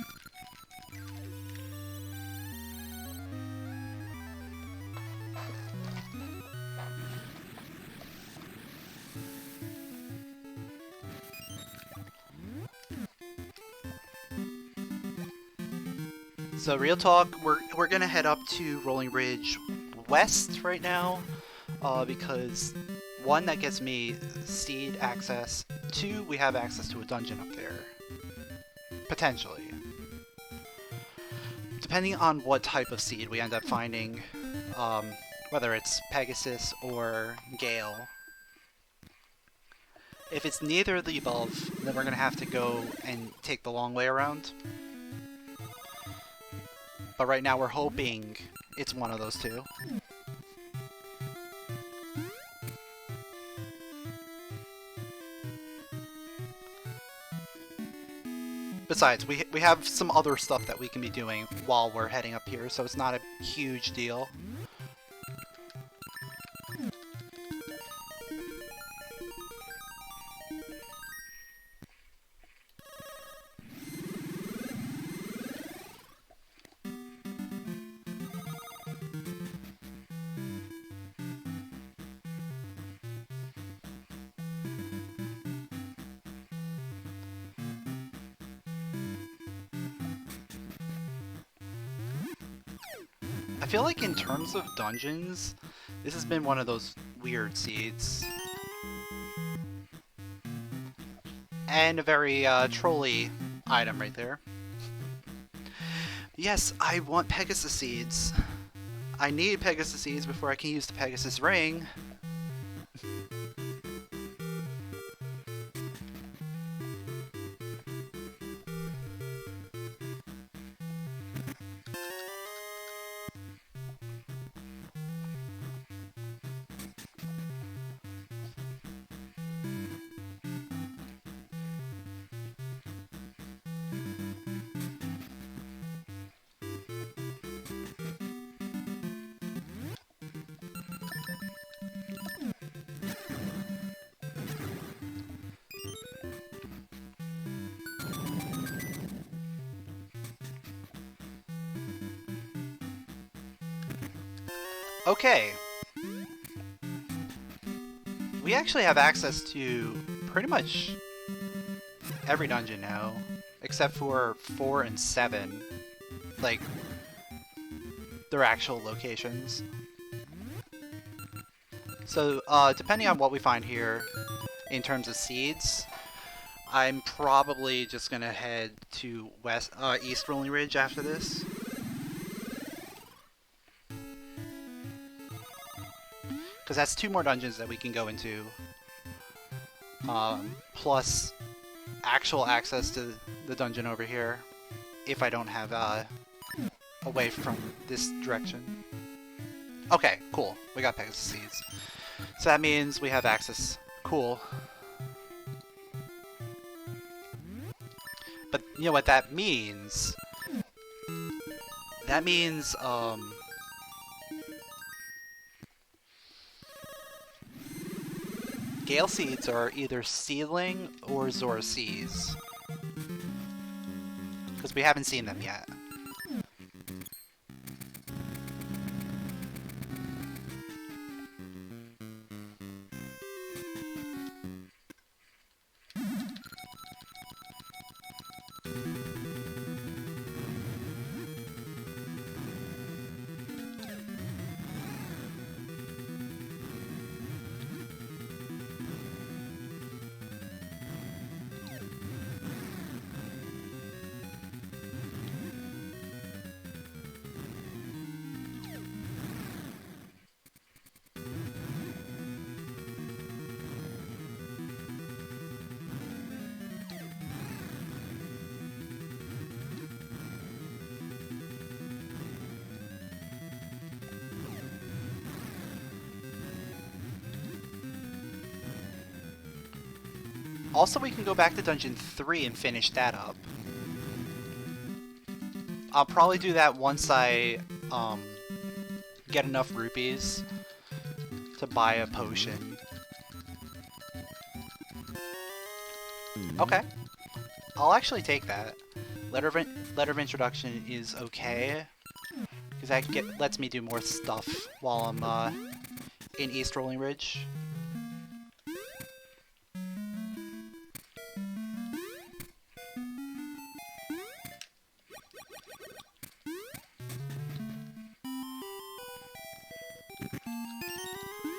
So real talk, we're gonna head up to Rolling Ridge West right now, because one, that gets me seed access. Two, we have access to a dungeon up there, potentially, depending on what type of seed we end up finding, whether it's Pegasus or Gale. If it's neither of the above, then we're gonna have to go and take the long way around. But right now we're hoping it's one of those two. Besides, we have some other stuff that we can be doing while we're heading up here, so it's not a huge deal. I feel like in terms of dungeons, this has been one of those weird seeds. And a very trolly item right there. Yes, I want Pegasus seeds. I need Pegasus seeds before I can use the Pegasus ring. Okay. We actually have access to pretty much every dungeon now, except for 4 and 7. Like, their actual locations. So, depending on what we find here in terms of seeds, I'm probably just gonna head to East Rolling Ridge after this. Because that's 2 more dungeons that we can go into. Plus actual access to the dungeon over here, if I don't have away from this direction. Okay, cool. We got Pegasus seeds. So that means we have access. Cool. But you know what that means? That means, Gale seeds are either Seedling or Zora seeds. Because we haven't seen them yet. Also, we can go back to Dungeon 3 and finish that up. I'll probably do that once I get enough rupees to buy a potion. Okay. I'll actually take that. Letter of introduction is okay, because that lets me do more stuff while I'm in East Rolling Ridge.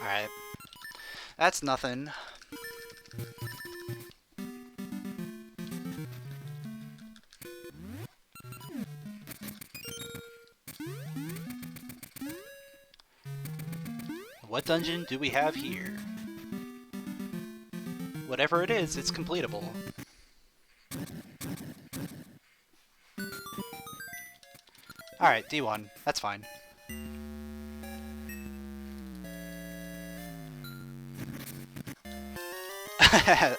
Alright. That's nothing. What dungeon do we have here? Whatever it is, it's completable. Alright, D1. That's fine.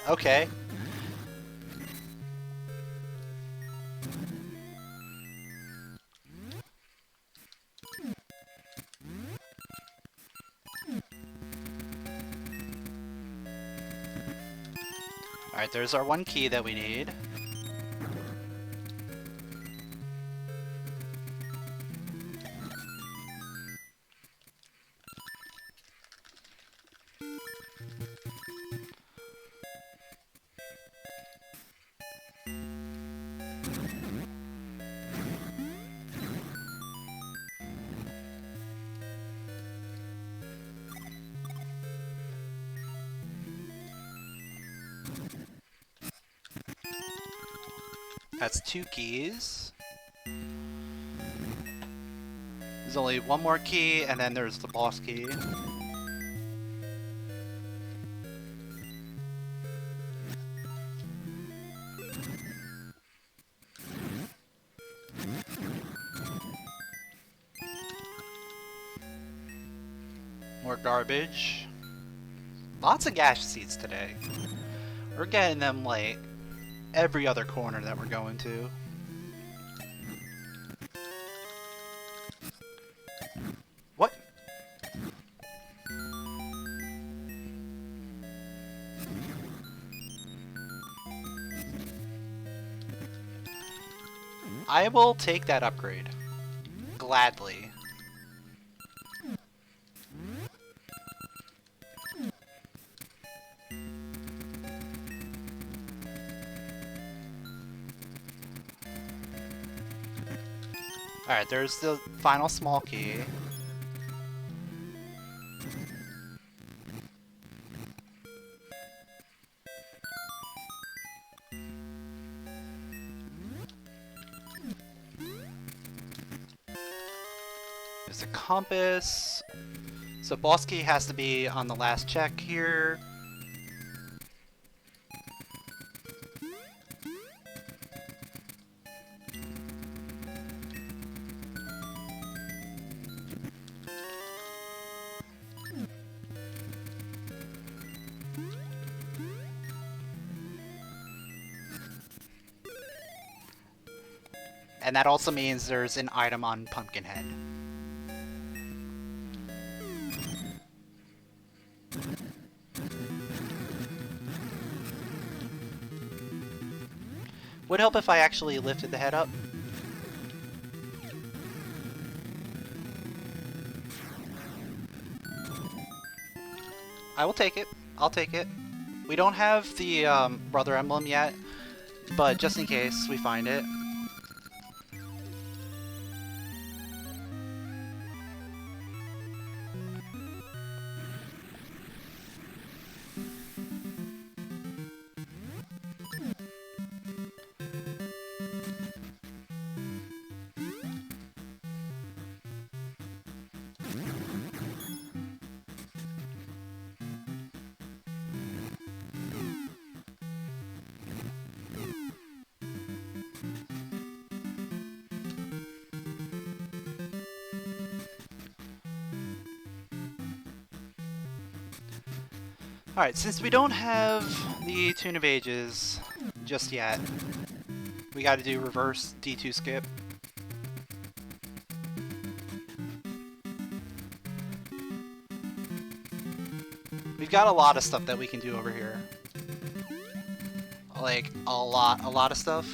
Okay. Alright, there's our one key that we need. That's 2 keys. There's only 1 more key, and then there's the boss key. More garbage. Lots of gas seeds today. We're getting them like every other corner that we're going to. What? I will take that upgrade. Gladly. Alright, there's the final small key. There's a compass. So boss key has to be on the last check here. And that also means there's an item on Pumpkinhead. Would help if I actually lifted the head up. I will take it. I'll take it. We don't have the brother emblem yet, but just in case we find it. Alright, since we don't have the Tune of Ages just yet, we gotta do reverse D2 skip. We've got a lot of stuff that we can do over here. Like, a lot of stuff.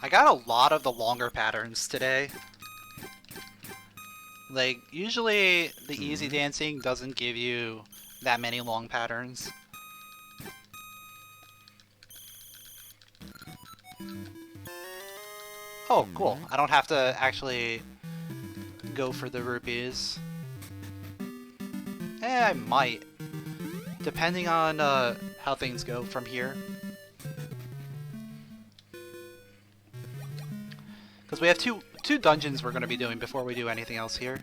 I got a lot of the longer patterns today. Like, usually the easy dancing doesn't give you that many long patterns. Oh, cool. I don't have to actually go for the rupees. I might. Depending on how things go from here. Because we have two dungeons we're going to be doing before we do anything else here.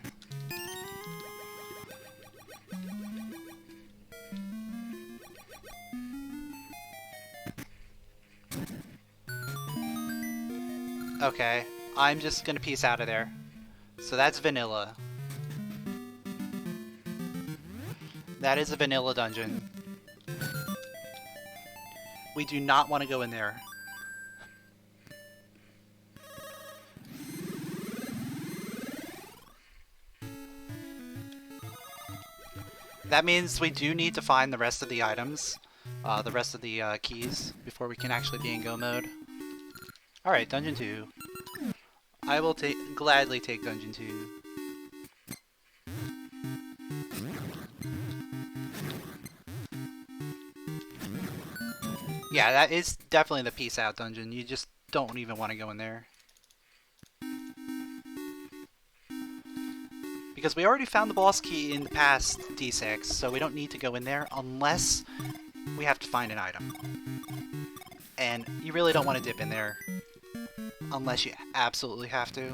Okay, I'm just gonna piece out of there. So that's vanilla. That is a vanilla dungeon. We do not want to go in there. That means we do need to find the rest of the items, the rest of the keys, before we can actually be in go mode. Alright, Dungeon 2. I will gladly take Dungeon 2. Yeah, that is definitely the peace out dungeon. You just don't even want to go in there. Because we already found the boss key in the past D6, so we don't need to go in there unless we have to find an item. And you really don't want to dip in there unless you absolutely have to.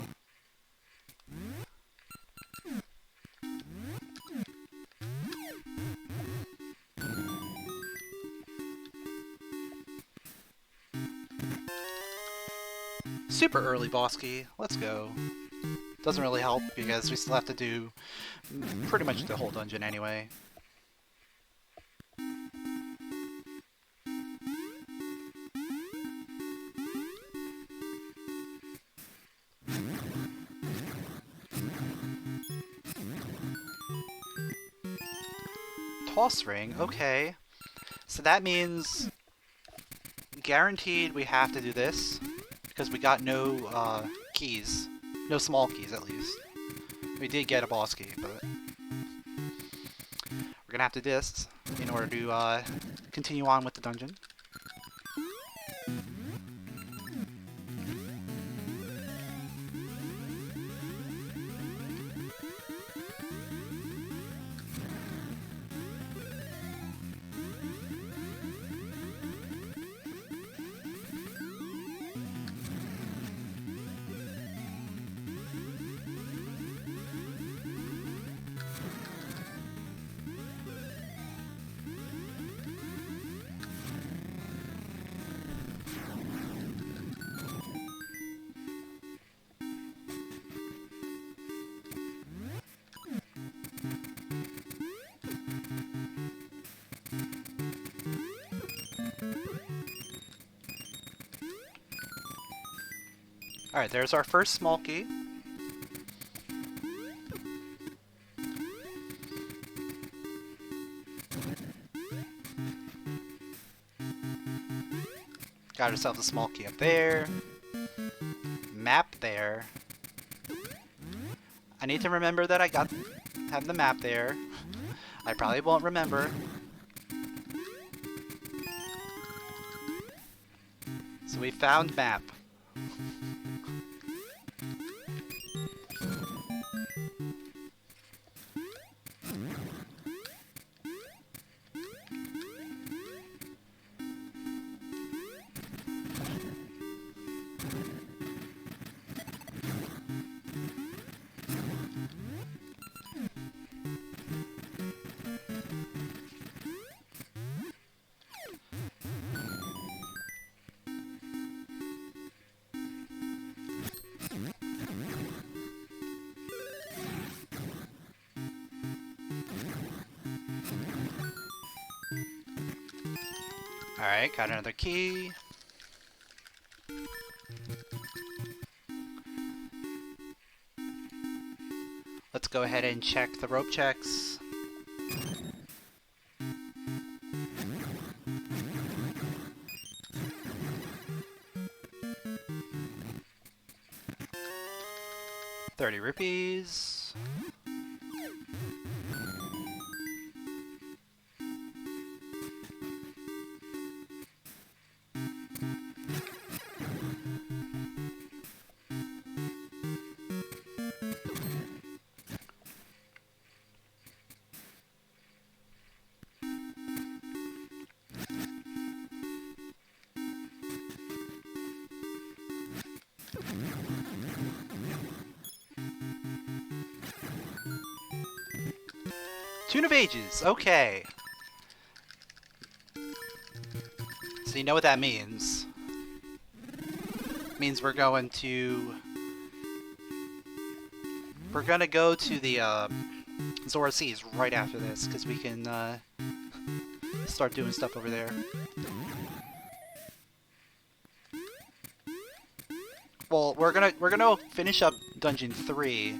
Super early boss key. Let's go. Doesn't really help because we still have to do pretty much the whole dungeon anyway. Toss ring, okay. So that means guaranteed we have to do this because we got no keys. No small keys, at least. We did get a boss key, but we're gonna have to do this in order to continue on with the dungeon. Alright, there's our first small key. Got ourselves a small key up there. Map there. I need to remember that I have the map there. I probably won't remember. So we found map. Alright, got another key. Let's go ahead and check the rope checks. ₹30. Tune of Ages, okay. So you know what that means. It means we're going to We're gonna go to the Zora Seas right after this, because we can start doing stuff over there. Well, we're gonna finish up Dungeon 3,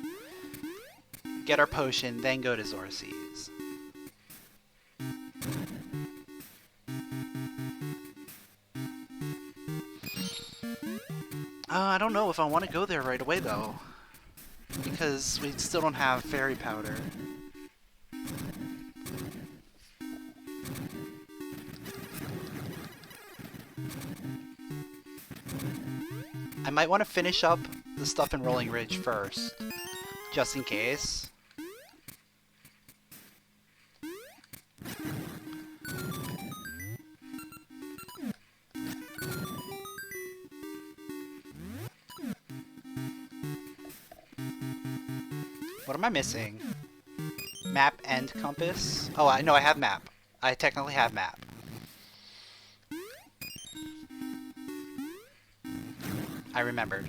get our potion, then go to Zora Seas. I don't know if I want to go there right away, though. Because we still don't have fairy powder. I might want to finish up the stuff in Rolling Ridge first, just in case. What am I missing? Map and compass? Oh, I know I have map. I technically have map. I remembered.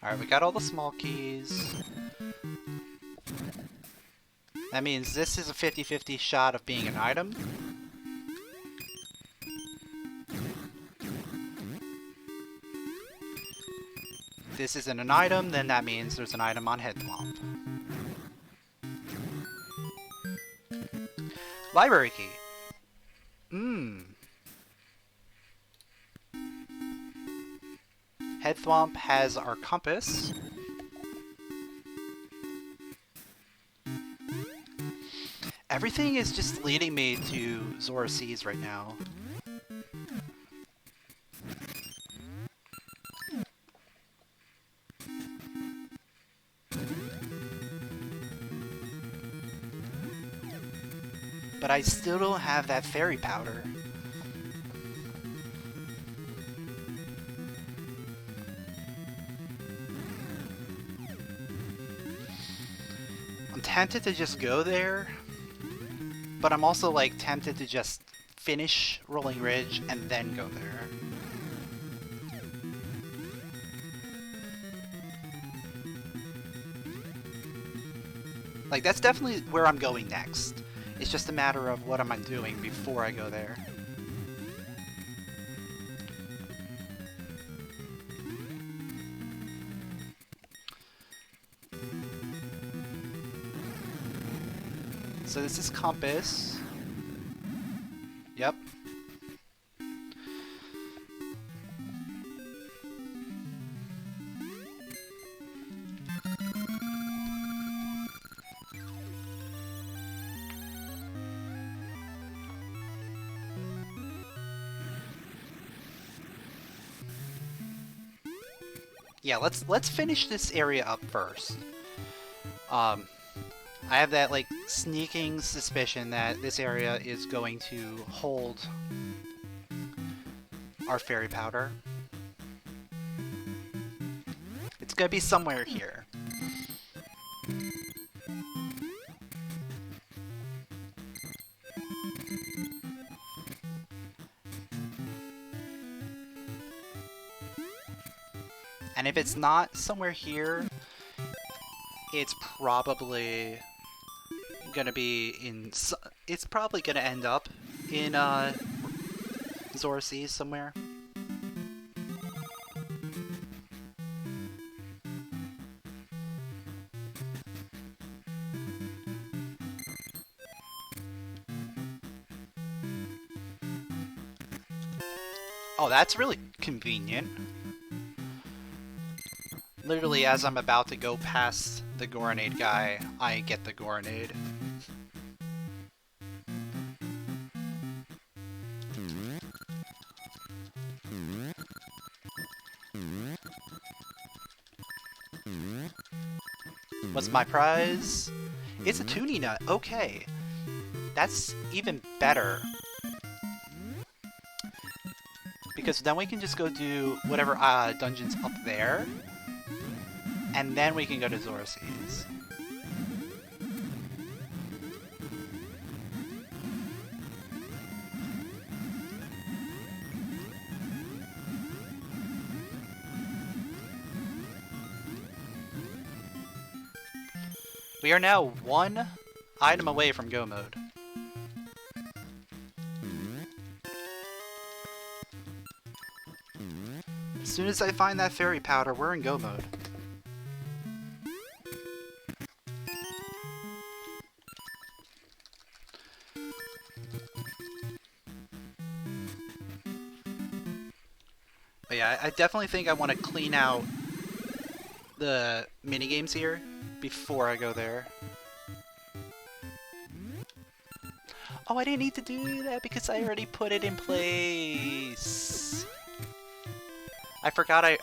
Alright, we got all the small keys. That means this is a 50-50 shot of being an item. If this isn't an item, then that means there's an item on Headthwomp. Library key. Headthwomp has our compass. Everything is just leading me to Zora Seas right now. But I still don't have that fairy powder. I'm tempted to just go there, but I'm also like tempted to just finish Rolling Ridge and then go there. Like, that's definitely where I'm going next. It's just a matter of what am I doing before I go there. So this is compass. Yep. Yeah, let's finish this area up first. I have that, like, sneaking suspicion that this area is going to hold our fairy powder. It's gonna be somewhere here. And if it's not somewhere here, it's probably gonna be in. It's probably gonna end up in Zora Seas somewhere. Oh, that's really convenient. Literally, as I'm about to go past the Goronade guy, I get the Goronade. What's my prize? It's a tuning nut. Okay. that's even better. Because then we can just go do whatever dungeons up there. And then we can go to Zora Seas. We are now one item away from go mode. As soon as I find that fairy powder, we're in go mode. But yeah, I definitely think I want to clean out the minigames here before I go there. Oh, I didn't need to do that because I already put it in place. I forgot I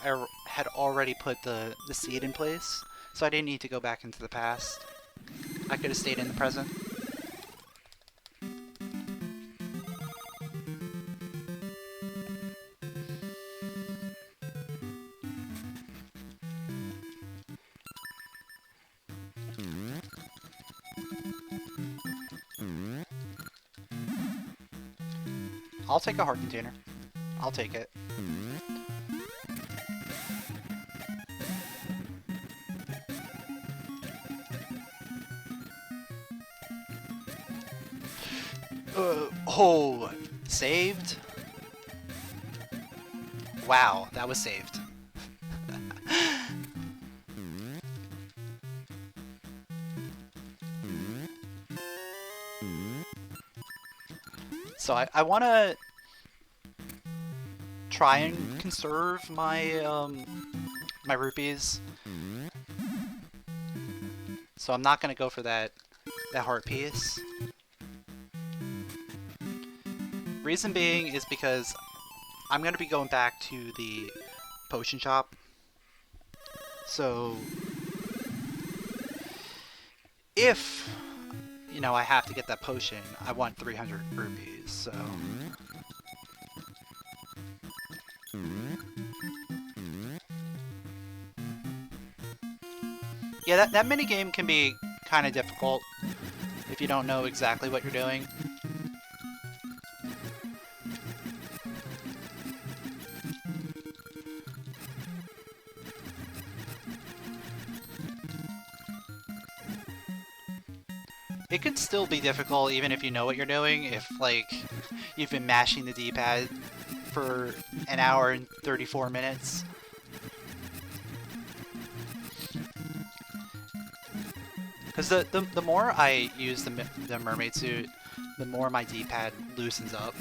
had already put the seed in place, so I didn't need to go back into the past. I could have stayed in the present. I'll take a heart container. I'll take it. Oh, saved? Wow, that was saved. So I want to try and conserve my my rupees. So I'm not gonna go for that heart piece. Reason being is because I'm gonna be going back to the potion shop. So if you know I have to get that potion, I want 300 rupees. So. Yeah, that minigame can be kind of difficult if you don't know exactly what you're doing. It could still be difficult even if you know what you're doing, if, like, you've been mashing the D-pad for an hour and 34 minutes. Because the more I use the mermaid suit, the more my D-pad loosens up.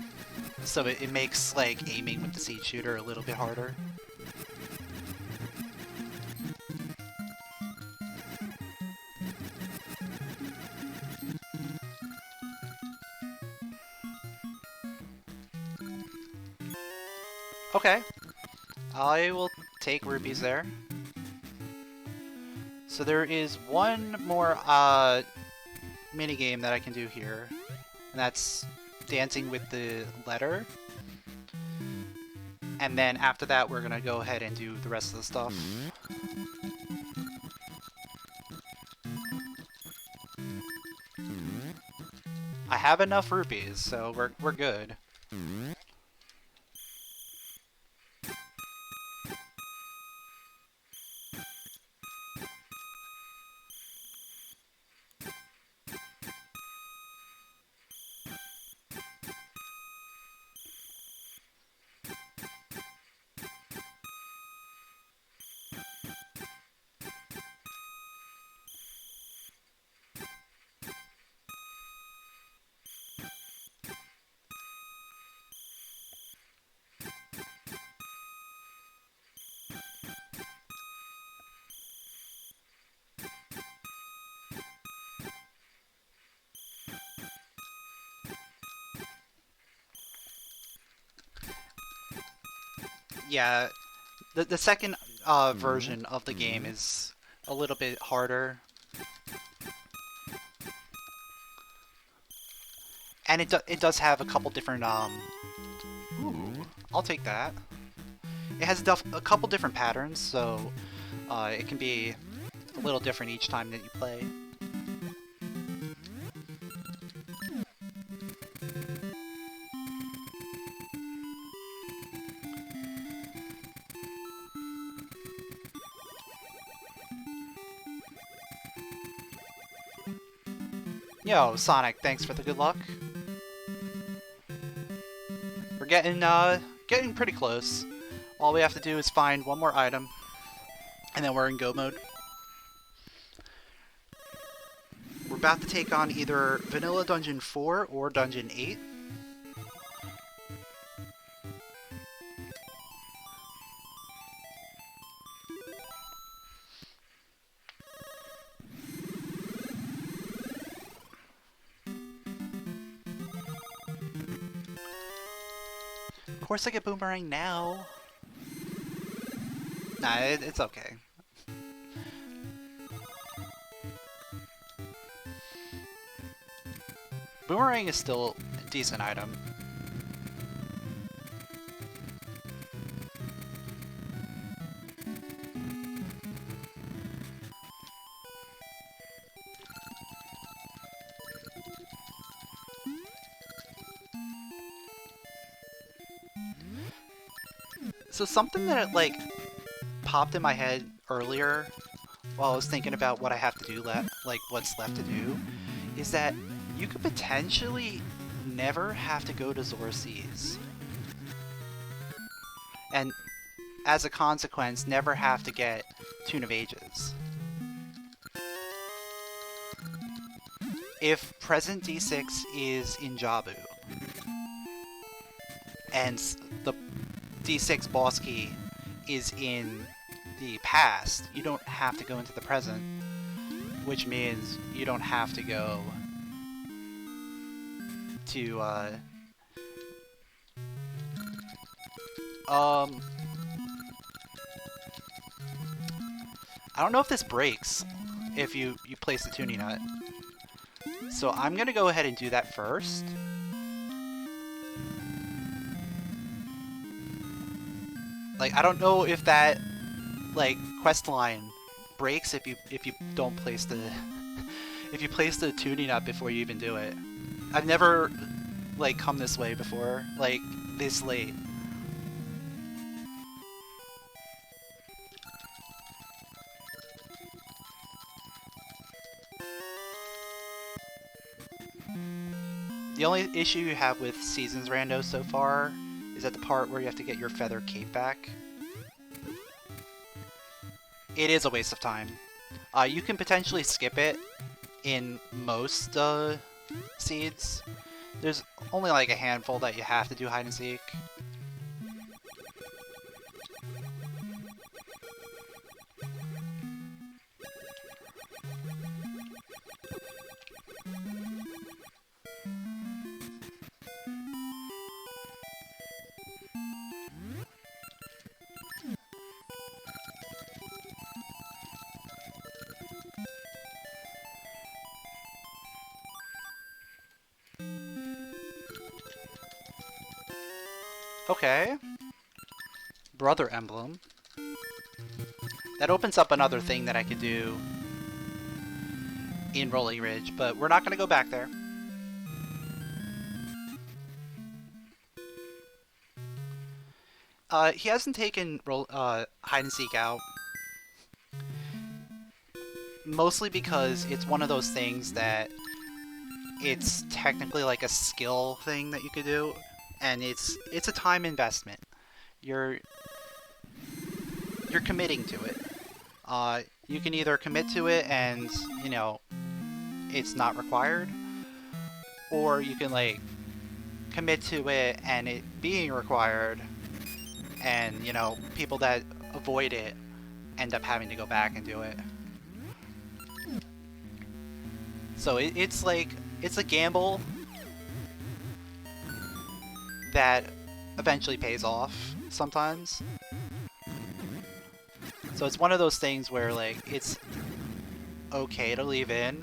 So it makes, like, aiming with the seed shooter a little bit harder. Okay. I will take rupees there. So there is one more minigame that I can do here, and that's dancing with the letter. And then after that, we're gonna go ahead and do the rest of the stuff. I have enough rupees, so we're good. Yeah, the second version of the game is a little bit harder. And it does have a couple different Ooh, I'll take that. It has a couple different patterns, so it can be a little different each time that you play. Yo, Sonic, thanks for the good luck. We're getting pretty close. All we have to do is find one more item, and then we're in go mode. We're about to take on either Vanilla Dungeon 4 or Dungeon 8. Of course I get Boomerang now. Nah, it's okay. Boomerang is still a decent item. So something that like popped in my head earlier while I was thinking about what I have to do like what's left to do, is that you could potentially never have to go to Zora Seas. And as a consequence, never have to get Tune of Ages. If present D6 is in Jabu, and the D6 boss key is in the past, you don't have to go into the present, which means you don't have to go to I don't know if this breaks if you place the tuning nut. So I'm gonna go ahead and do that first. Like, I don't know if that like quest line breaks if you don't place the if you place the tuning nut before you even do it. I've never like come this way before, like this late. The only issue you have with Seasons Rando so far is at the part where you have to get your feather cape back. It is a waste of time. You can potentially skip it in most seeds. There's only like a handful that you have to do hide and seek. Okay. Brother Emblem. That opens up another thing that I could do in Rolling Ridge, but we're not going to go back there. He hasn't taken hide and seek out. Mostly because it's one of those things that it's technically like a skill thing that you could do, and it's a time investment. You're committing to it. You can either commit to it and, you know, it's not required, or you can like commit to it and it being required, and, you know, people that avoid it end up having to go back and do it. So it's like, it's a gamble that eventually pays off sometimes. So it's one of those things where like it's okay to leave in,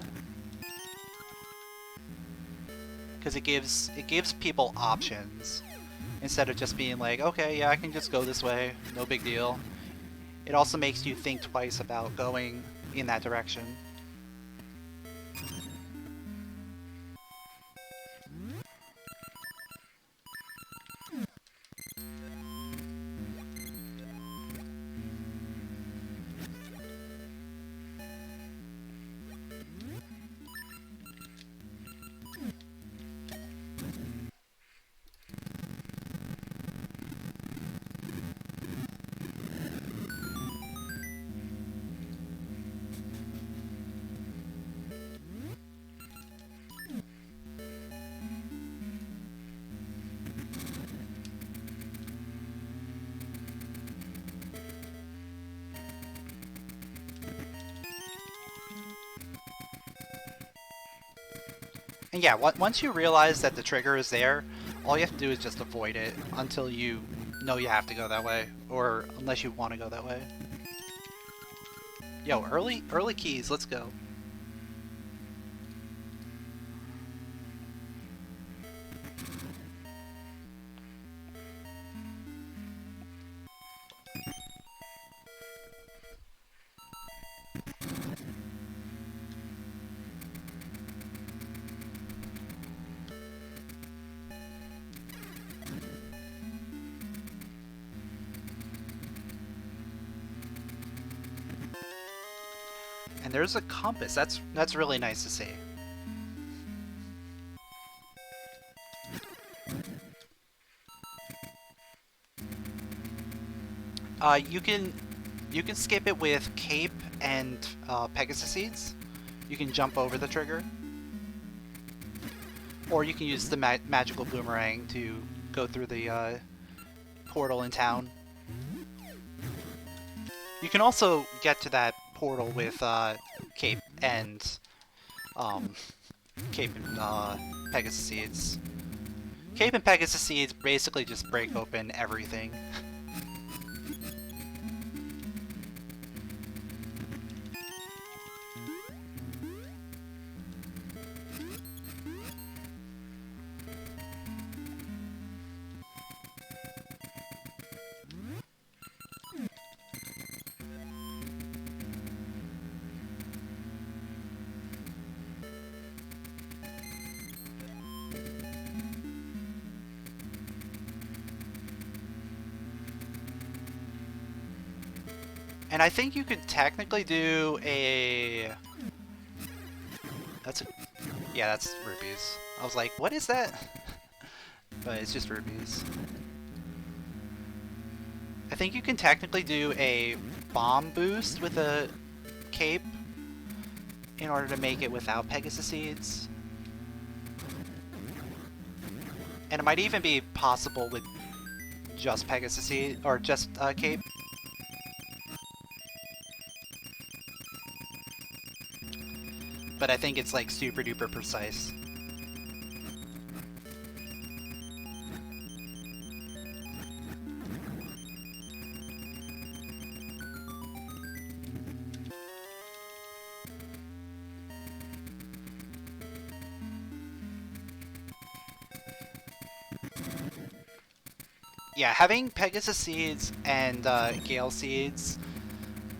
because it gives people options instead of just being like, okay, yeah, I can just go this way, no big deal. It also makes you think twice about going in that direction. And yeah, once you realize that the trigger is there, all you have to do is just avoid it until you know you have to go that way, or unless you want to go that way. Yo, early keys, let's go. And there's a compass. That's really nice to see. You can skip it with cape and Pegasus seeds. You can jump over the trigger, or you can use the magical boomerang to go through the portal in town. You can also get to that portal with cape and Pegasus seeds. Cape and Pegasus seeds basically just break open everything. And I think you could technically do a... Yeah, that's rupees. I was like, what is that? But it's just rupees. I think you can technically do a bomb boost with a cape in order to make it without Pegasus seeds. And it might even be possible with just Pegasus seed or just cape. But I think it's like super duper precise. Yeah, having Pegasus seeds and Gale seeds,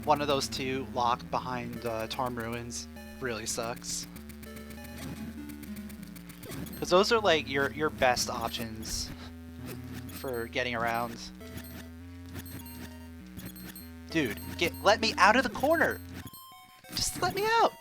one of those two locked behind Tarm Ruins, really sucks. Because those are like your best options for getting around. Dude, let me out of the corner! Just let me out!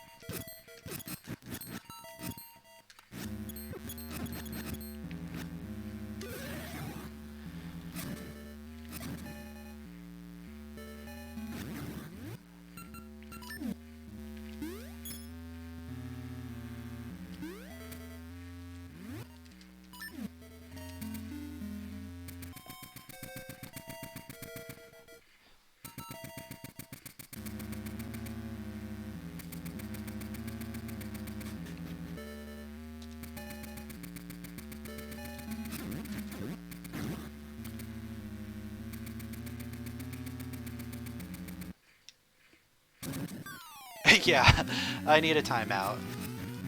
Yeah, I need a timeout.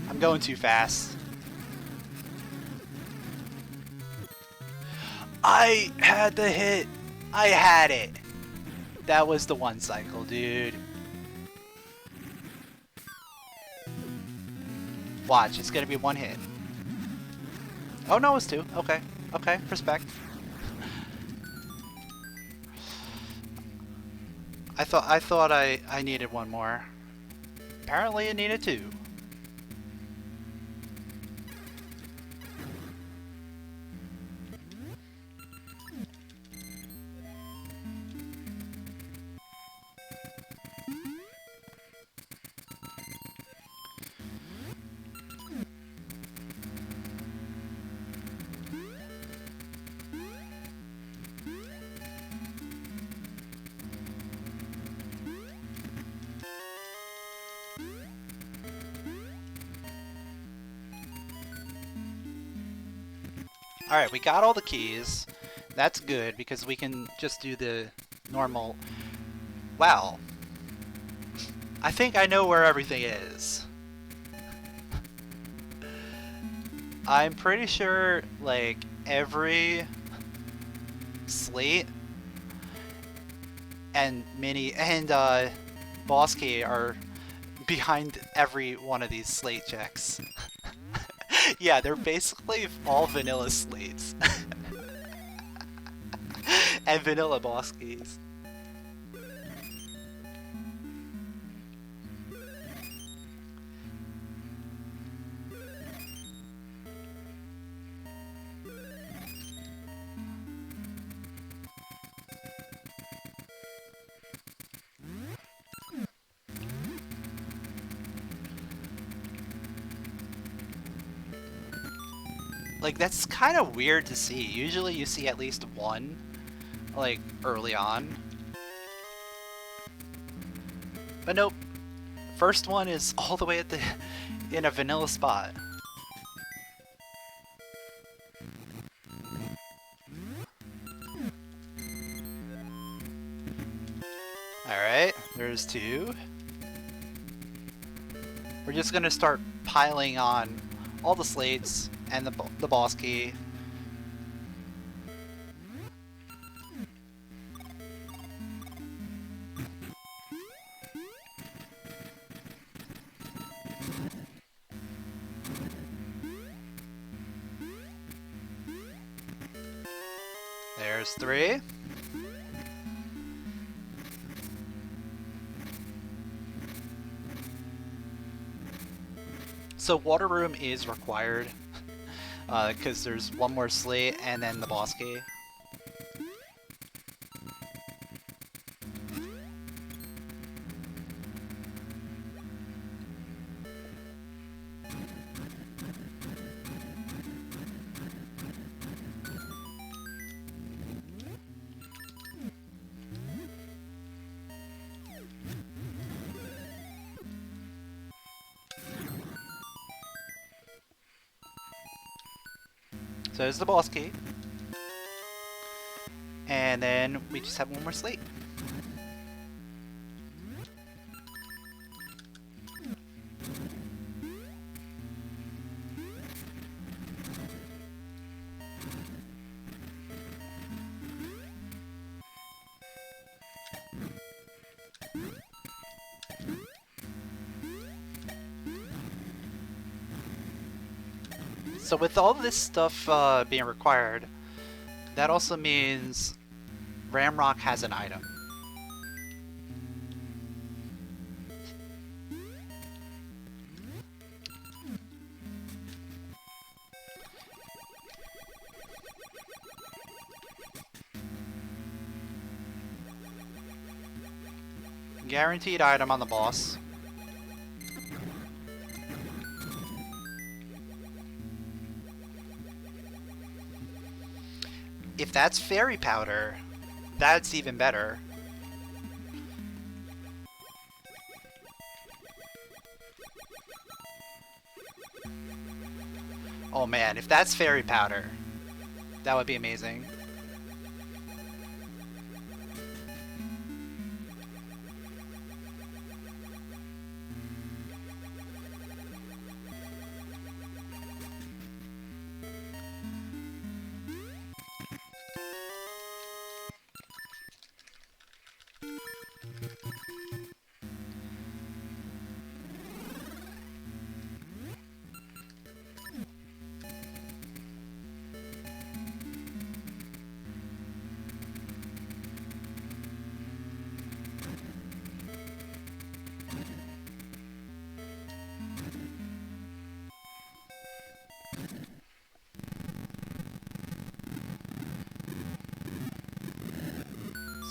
I'm going too fast. I had the hit! I had it! That was the one cycle, dude. Watch, it's gonna be one hit. Oh no, it's two. Okay. Okay, respect. I thought I needed one more. Apparently I needed two. Alright, we got all the keys. That's good because we can just do the normal... Wow. I think I know where everything is. I'm pretty sure, like, every slate and boss key are behind every one of these slate checks. Yeah, they're basically all vanilla slates. And vanilla boss keys. Like, that's kind of weird to see. Usually you see at least one, like, early on. But nope. First one is all the way at in a vanilla spot. Alright, there's two. We're just gonna start piling on all the slates and the boss key. There's three. So water room is required because there's one more slate and then the boss key. So there's the boss key. And then we just have one more slate. So with all this stuff being required, that also means Ramrock has an item. Guaranteed item on the boss. If that's fairy powder, that's even better. Oh man, if that's fairy powder, that would be amazing.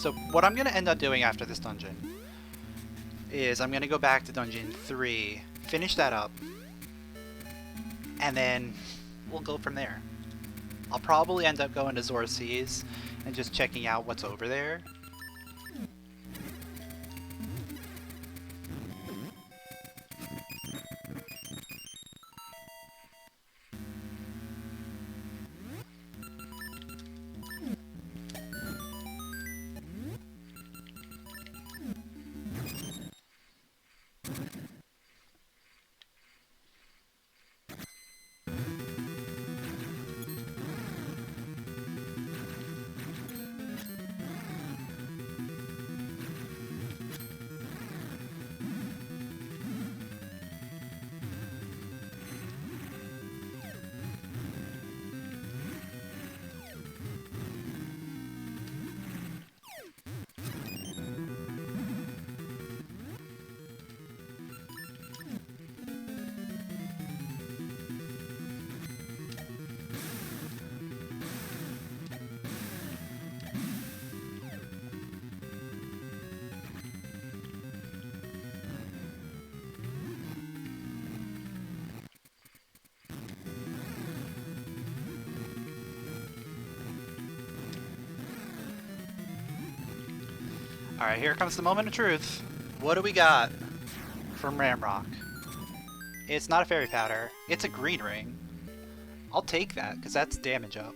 So what I'm going to end up doing after this dungeon is I'm going to go back to dungeon 3, finish that up, and then we'll go from there. I'll probably end up going to Zora Seas and just checking out what's over there. Alright, here comes the moment of truth. What do we got from Ramrock? It's not a fairy powder. It's a green ring. I'll take that, because that's damage up.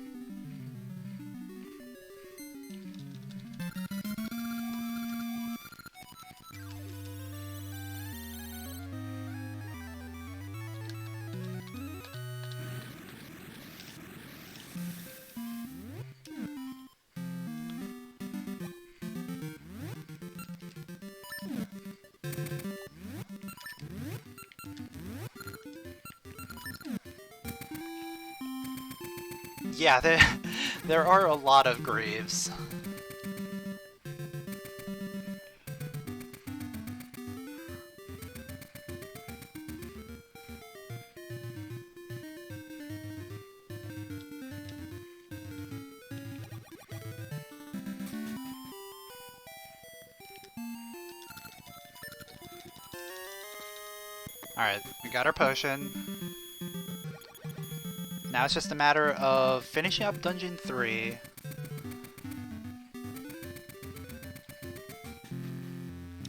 Yeah, there are a lot of graves. Alright, we got our potion. Now it's just a matter of finishing up Dungeon 3.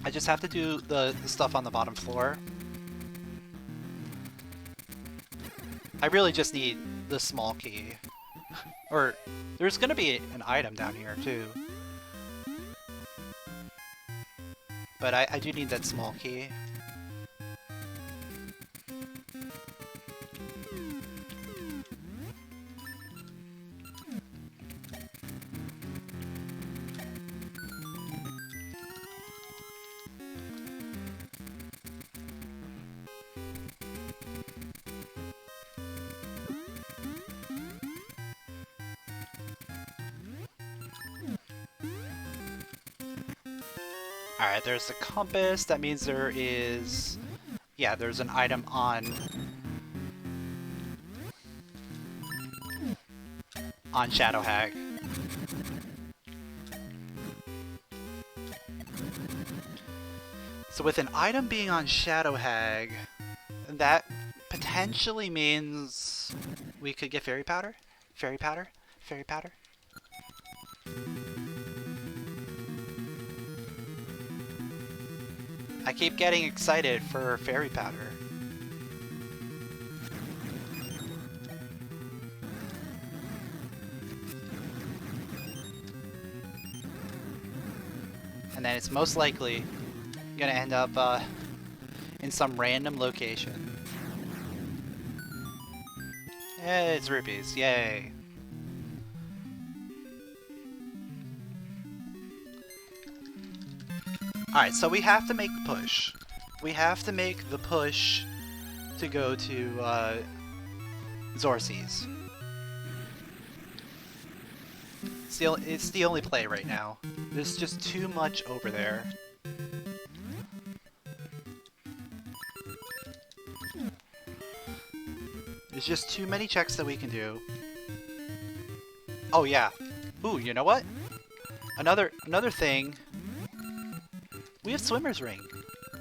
I just have to do the stuff on the bottom floor. I really just need the small key. Or, there's gonna be an item down here too. But I do need that small key. Alright, there's the compass. That means there is... yeah, there's an item on Shadow Hag. So with an item being on Shadow Hag, that potentially means we could get Fairy Powder? Fairy Powder? Fairy Powder? I keep getting excited for Fairy Powder. And then it's most likely gonna end up in some random location. Yeah, it's rupees, yay. Alright, so we have to make the push. We have to make the push to go to Zora Seas. It's the only play right now. There's just too much over there. There's just too many checks that we can do. Oh yeah. Ooh, you know what? Another thing. We have swimmer's ring.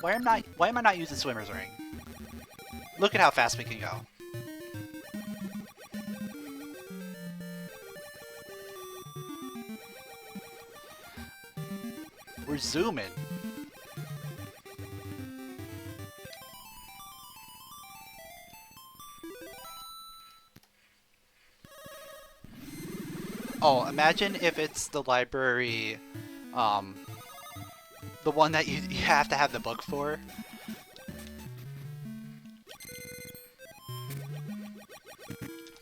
Why am I not using swimmer's ring? Look at how fast we can go. We're zooming. Oh, imagine if it's the library, the one that you have to have the book for.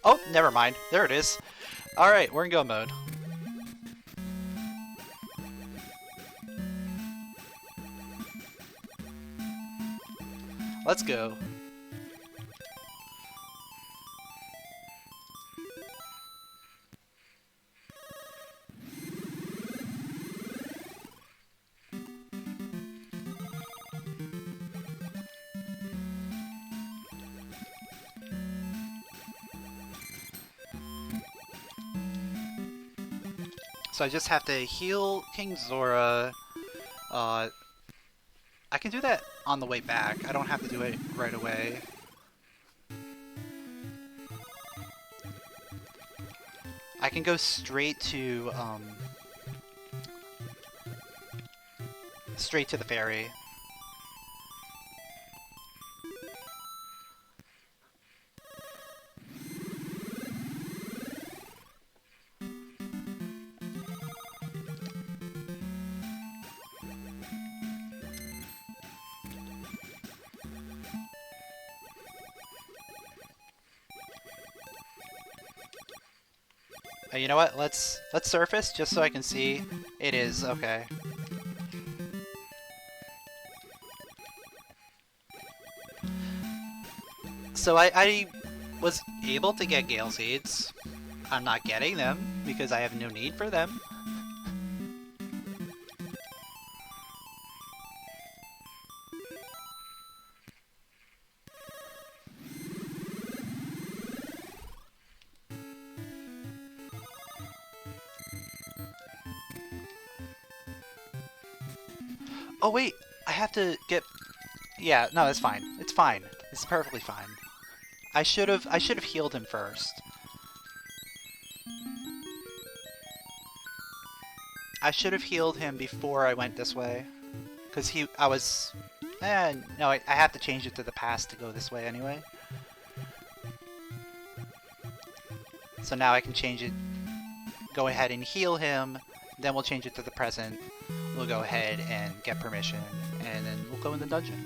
Oh, never mind. There it is. Alright, we're in go mode. Let's go. So I just have to heal King Zora. I can do that on the way back. I don't have to do it right away. I can go straight to the ferry. You know what? Let's surface just so I can see. It is okay. So I was able to get Gale Seeds. I'm not getting them because I have no need for them. Oh wait, I have to get... Yeah, no, it's fine. It's fine. It's perfectly fine. I should have healed him first. I should have healed him before I went this way. Because I was... no, I have to change it to the past to go this way anyway. So now I can change it, go ahead and heal him, then we'll change it to the present. We'll go ahead and get permission, and then we'll go in the dungeon.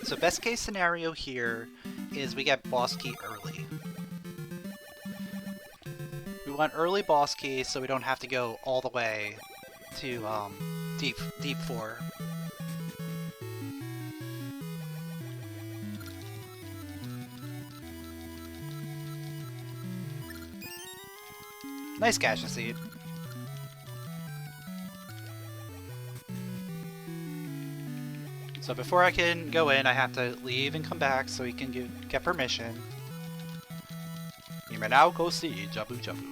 So best case scenario here is we get boss key early. We want early boss key so we don't have to go all the way to deep 4. Nice Gasha Seed. So before I can go in, I have to leave and come back so he can get permission. You may now go see Jabu Jabu.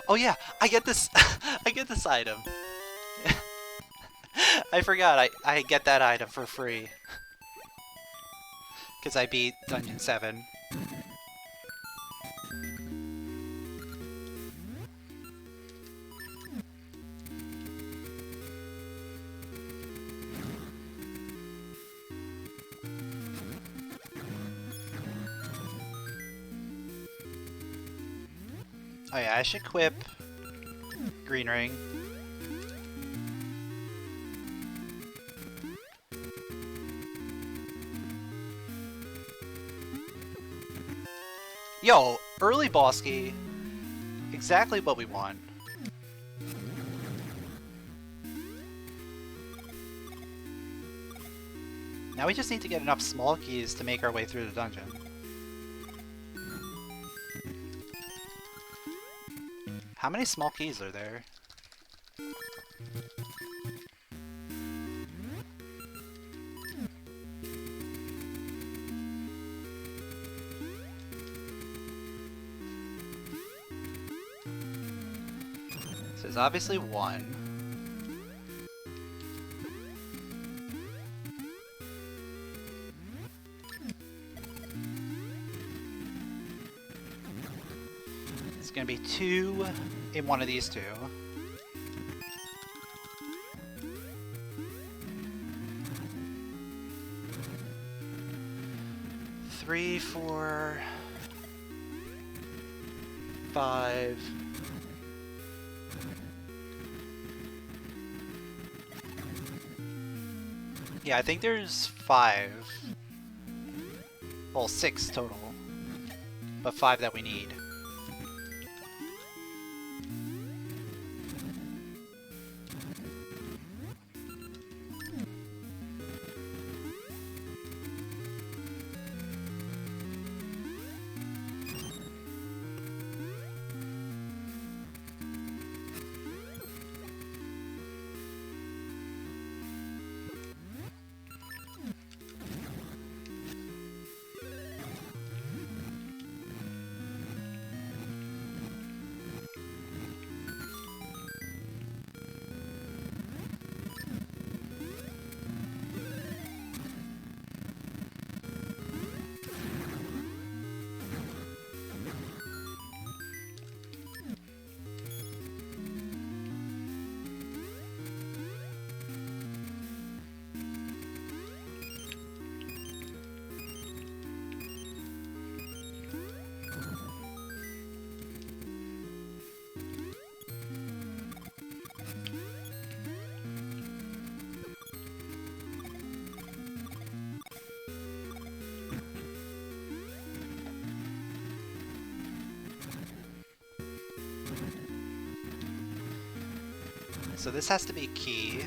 Oh yeah, I get this. I get this item. I forgot. I get that item for free because I beat Dungeon 7. Oh yeah, I should equip Green Ring. Yo, early boss key. Exactly what we want. Now we just need to get enough small keys to make our way through the dungeon. How many small keys are there? So there's obviously one. It's gonna be two in one of these two. Three, 4, 5. Yeah, I think there's 5. Well, 6 total. But 5 that we need. So this has to be key.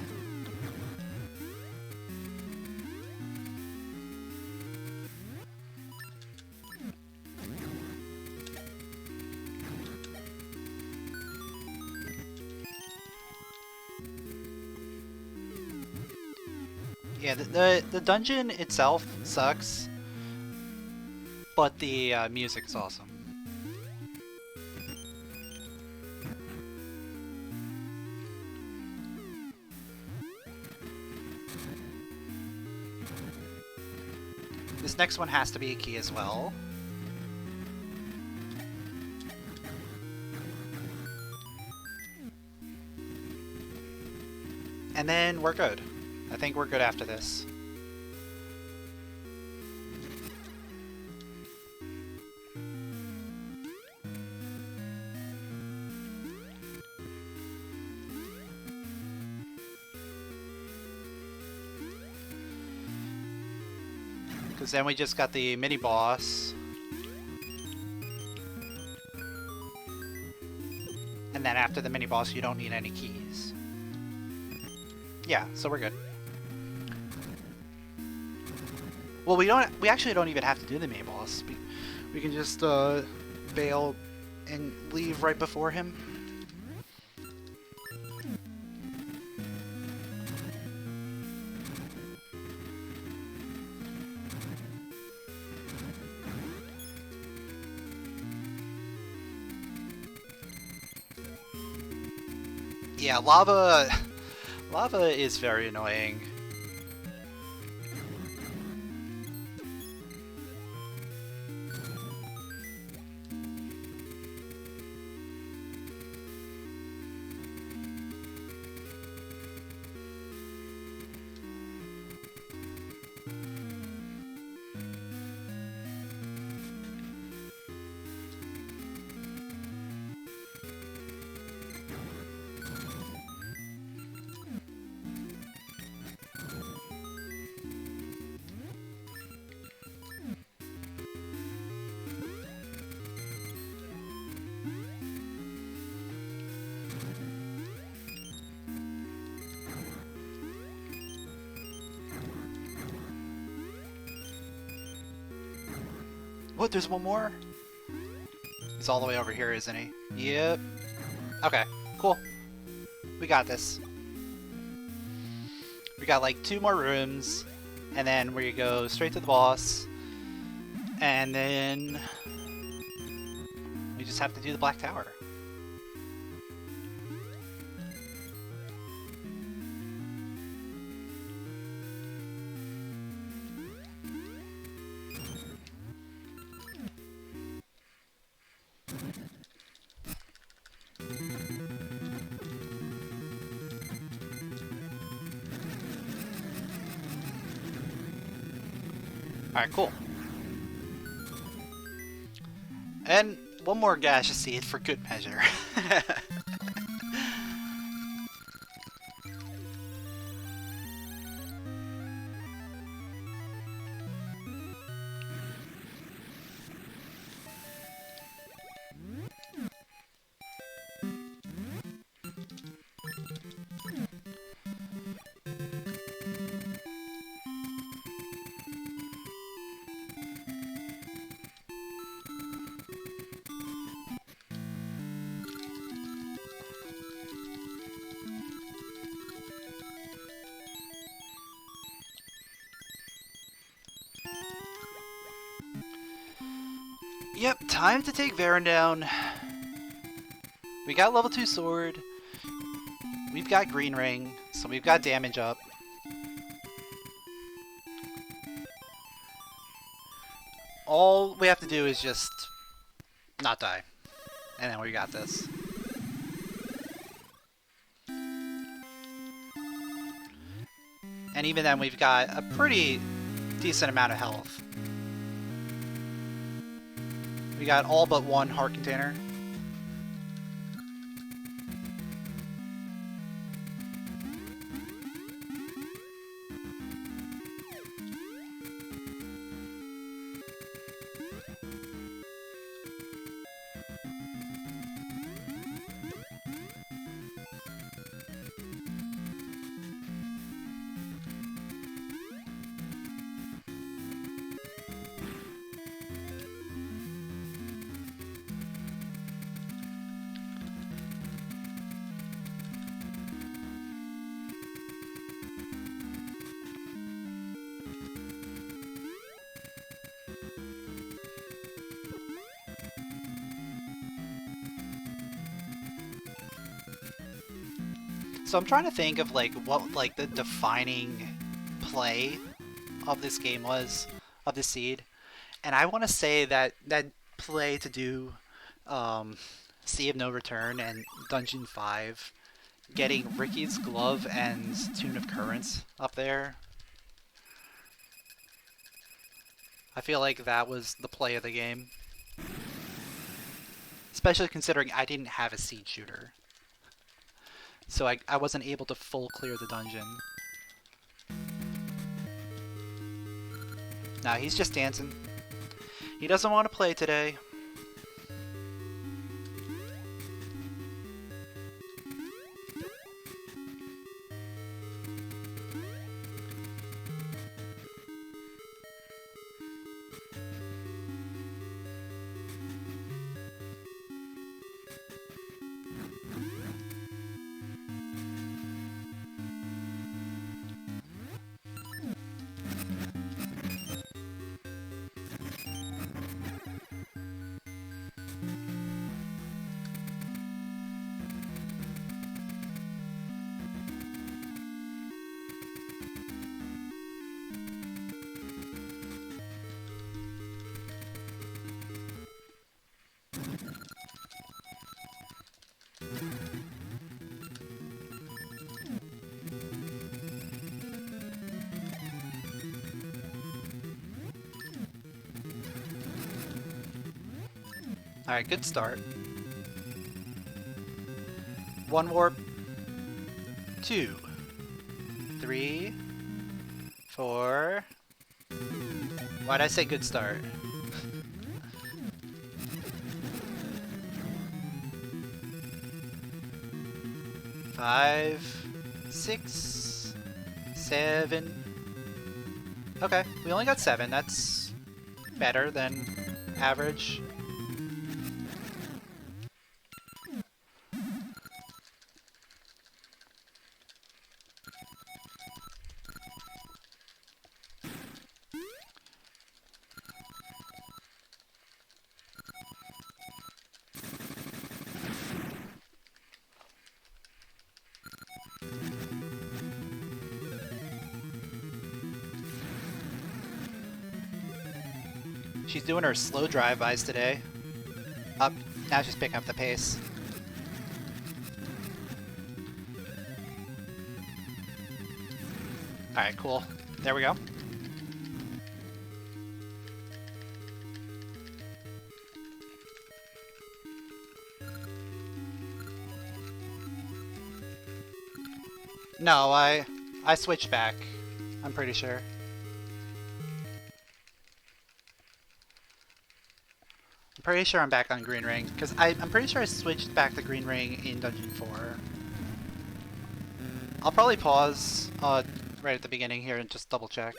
Yeah, the dungeon itself sucks, but the music's awesome. This next one has to be a key as well. And then we're good. I think we're good after this. Because then we just got the mini boss. And then after the mini boss, you don't need any keys. Yeah, so we're good. Well, we actually don't even have to do the mini boss. We can just bail and leave right before him. Yeah, lava is very annoying. What? There's one more? He's all the way over here, isn't he? Yep. Okay, cool. We got this. We got like 2 more rooms, and then we go straight to the boss, and then we just have to do the Black Tower. Alright, cool. And one more gaseous seed for good measure. Yep, time to take Varen down. We got level 2 sword. We've got green ring, so we've got damage up. All we have to do is just not die. And then we got this. And even then we've got a pretty decent amount of health. We got all but 1 heart container. So I'm trying to think of like what like the defining play of this game was, of the seed, and I want to say that that play to do Sea of No Return and Dungeon 5, getting Ricky's Glove and Tune of Currents up there. I feel like that was the play of the game. Especially considering I didn't have a seed shooter. So I wasn't able to full clear the dungeon. Nah, he's just dancing. He doesn't want to play today. Alright, good start. 1 warp. 2. 3. 4. Why'd I say good start? Five, 6, 7. Okay, we only got 7. That's better than average. She's doing her slow drive-bys today. Up, now she's picking up the pace. Alright, cool. There we go. No, I switched back. I'm pretty sure. I'm pretty sure I'm back on Green Ring, because I'm pretty sure I switched back to Green Ring in Dungeon 4. I'll probably pause right at the beginning here and just double check.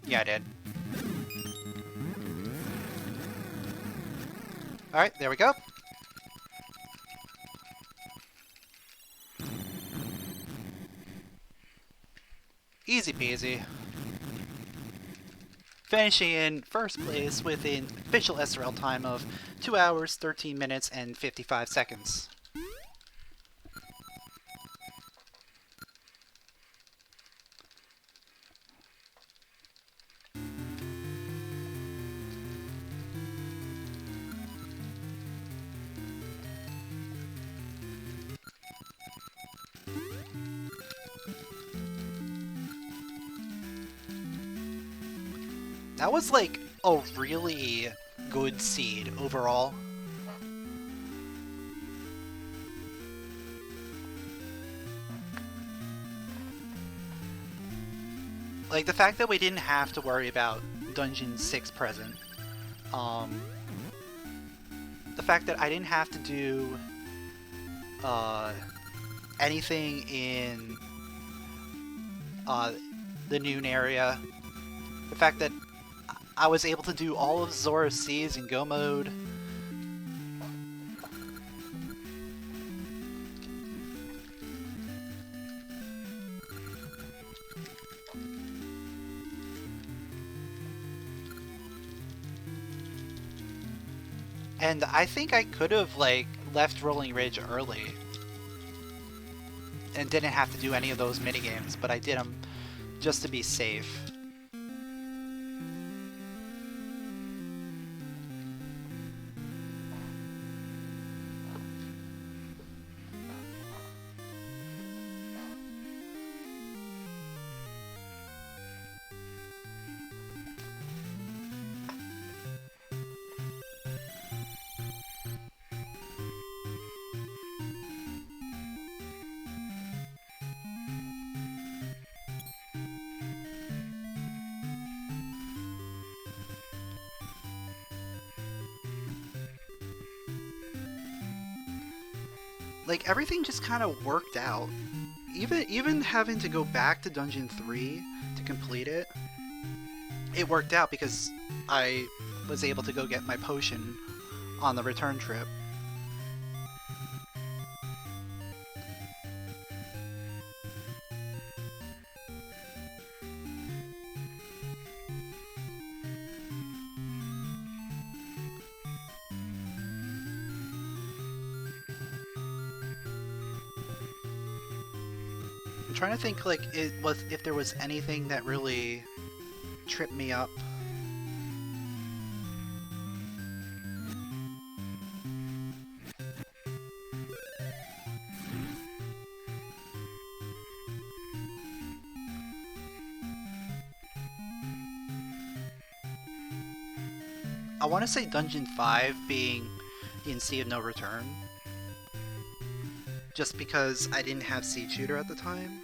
Yeah, I did. Alright, there we go. Easy peasy. Finishing in first place with an official SRL time of 2 hours, 13 minutes, and 55 seconds. That was like a really good seed overall. Like the fact that we didn't have to worry about Dungeon 6 present. The fact that I didn't have to do anything in the noon area. The fact that I was able to do all of Zora's Seas in Go mode. And I think I could have, like, left Rolling Ridge early. And didn't have to do any of those minigames, but I did them just to be safe. Like, everything just kind of worked out. Even having to go back to Dungeon 3 to complete it, it worked out because I was able to go get my potion on the return trip. I'm trying to think, like, if there was anything that really tripped me up. I want to say Dungeon 5 being in Sea of No Return. Just because I didn't have Seed Shooter at the time.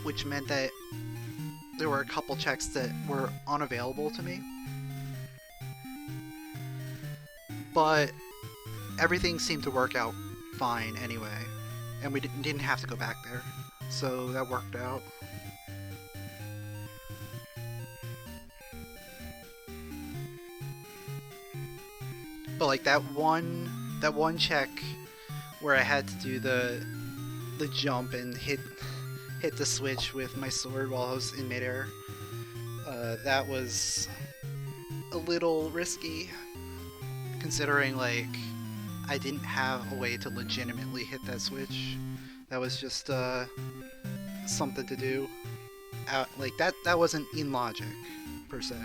Which meant that there were a couple checks that were unavailable to me. But everything seemed to work out fine anyway. and we didn't have to go back there, so that worked out. But like that one check where I had to do the jump and hit the switch with my sword while I was in midair, that was a little risky, considering like I didn't have a way to legitimately hit that switch. That was just something to do. Like that wasn't in logic per se.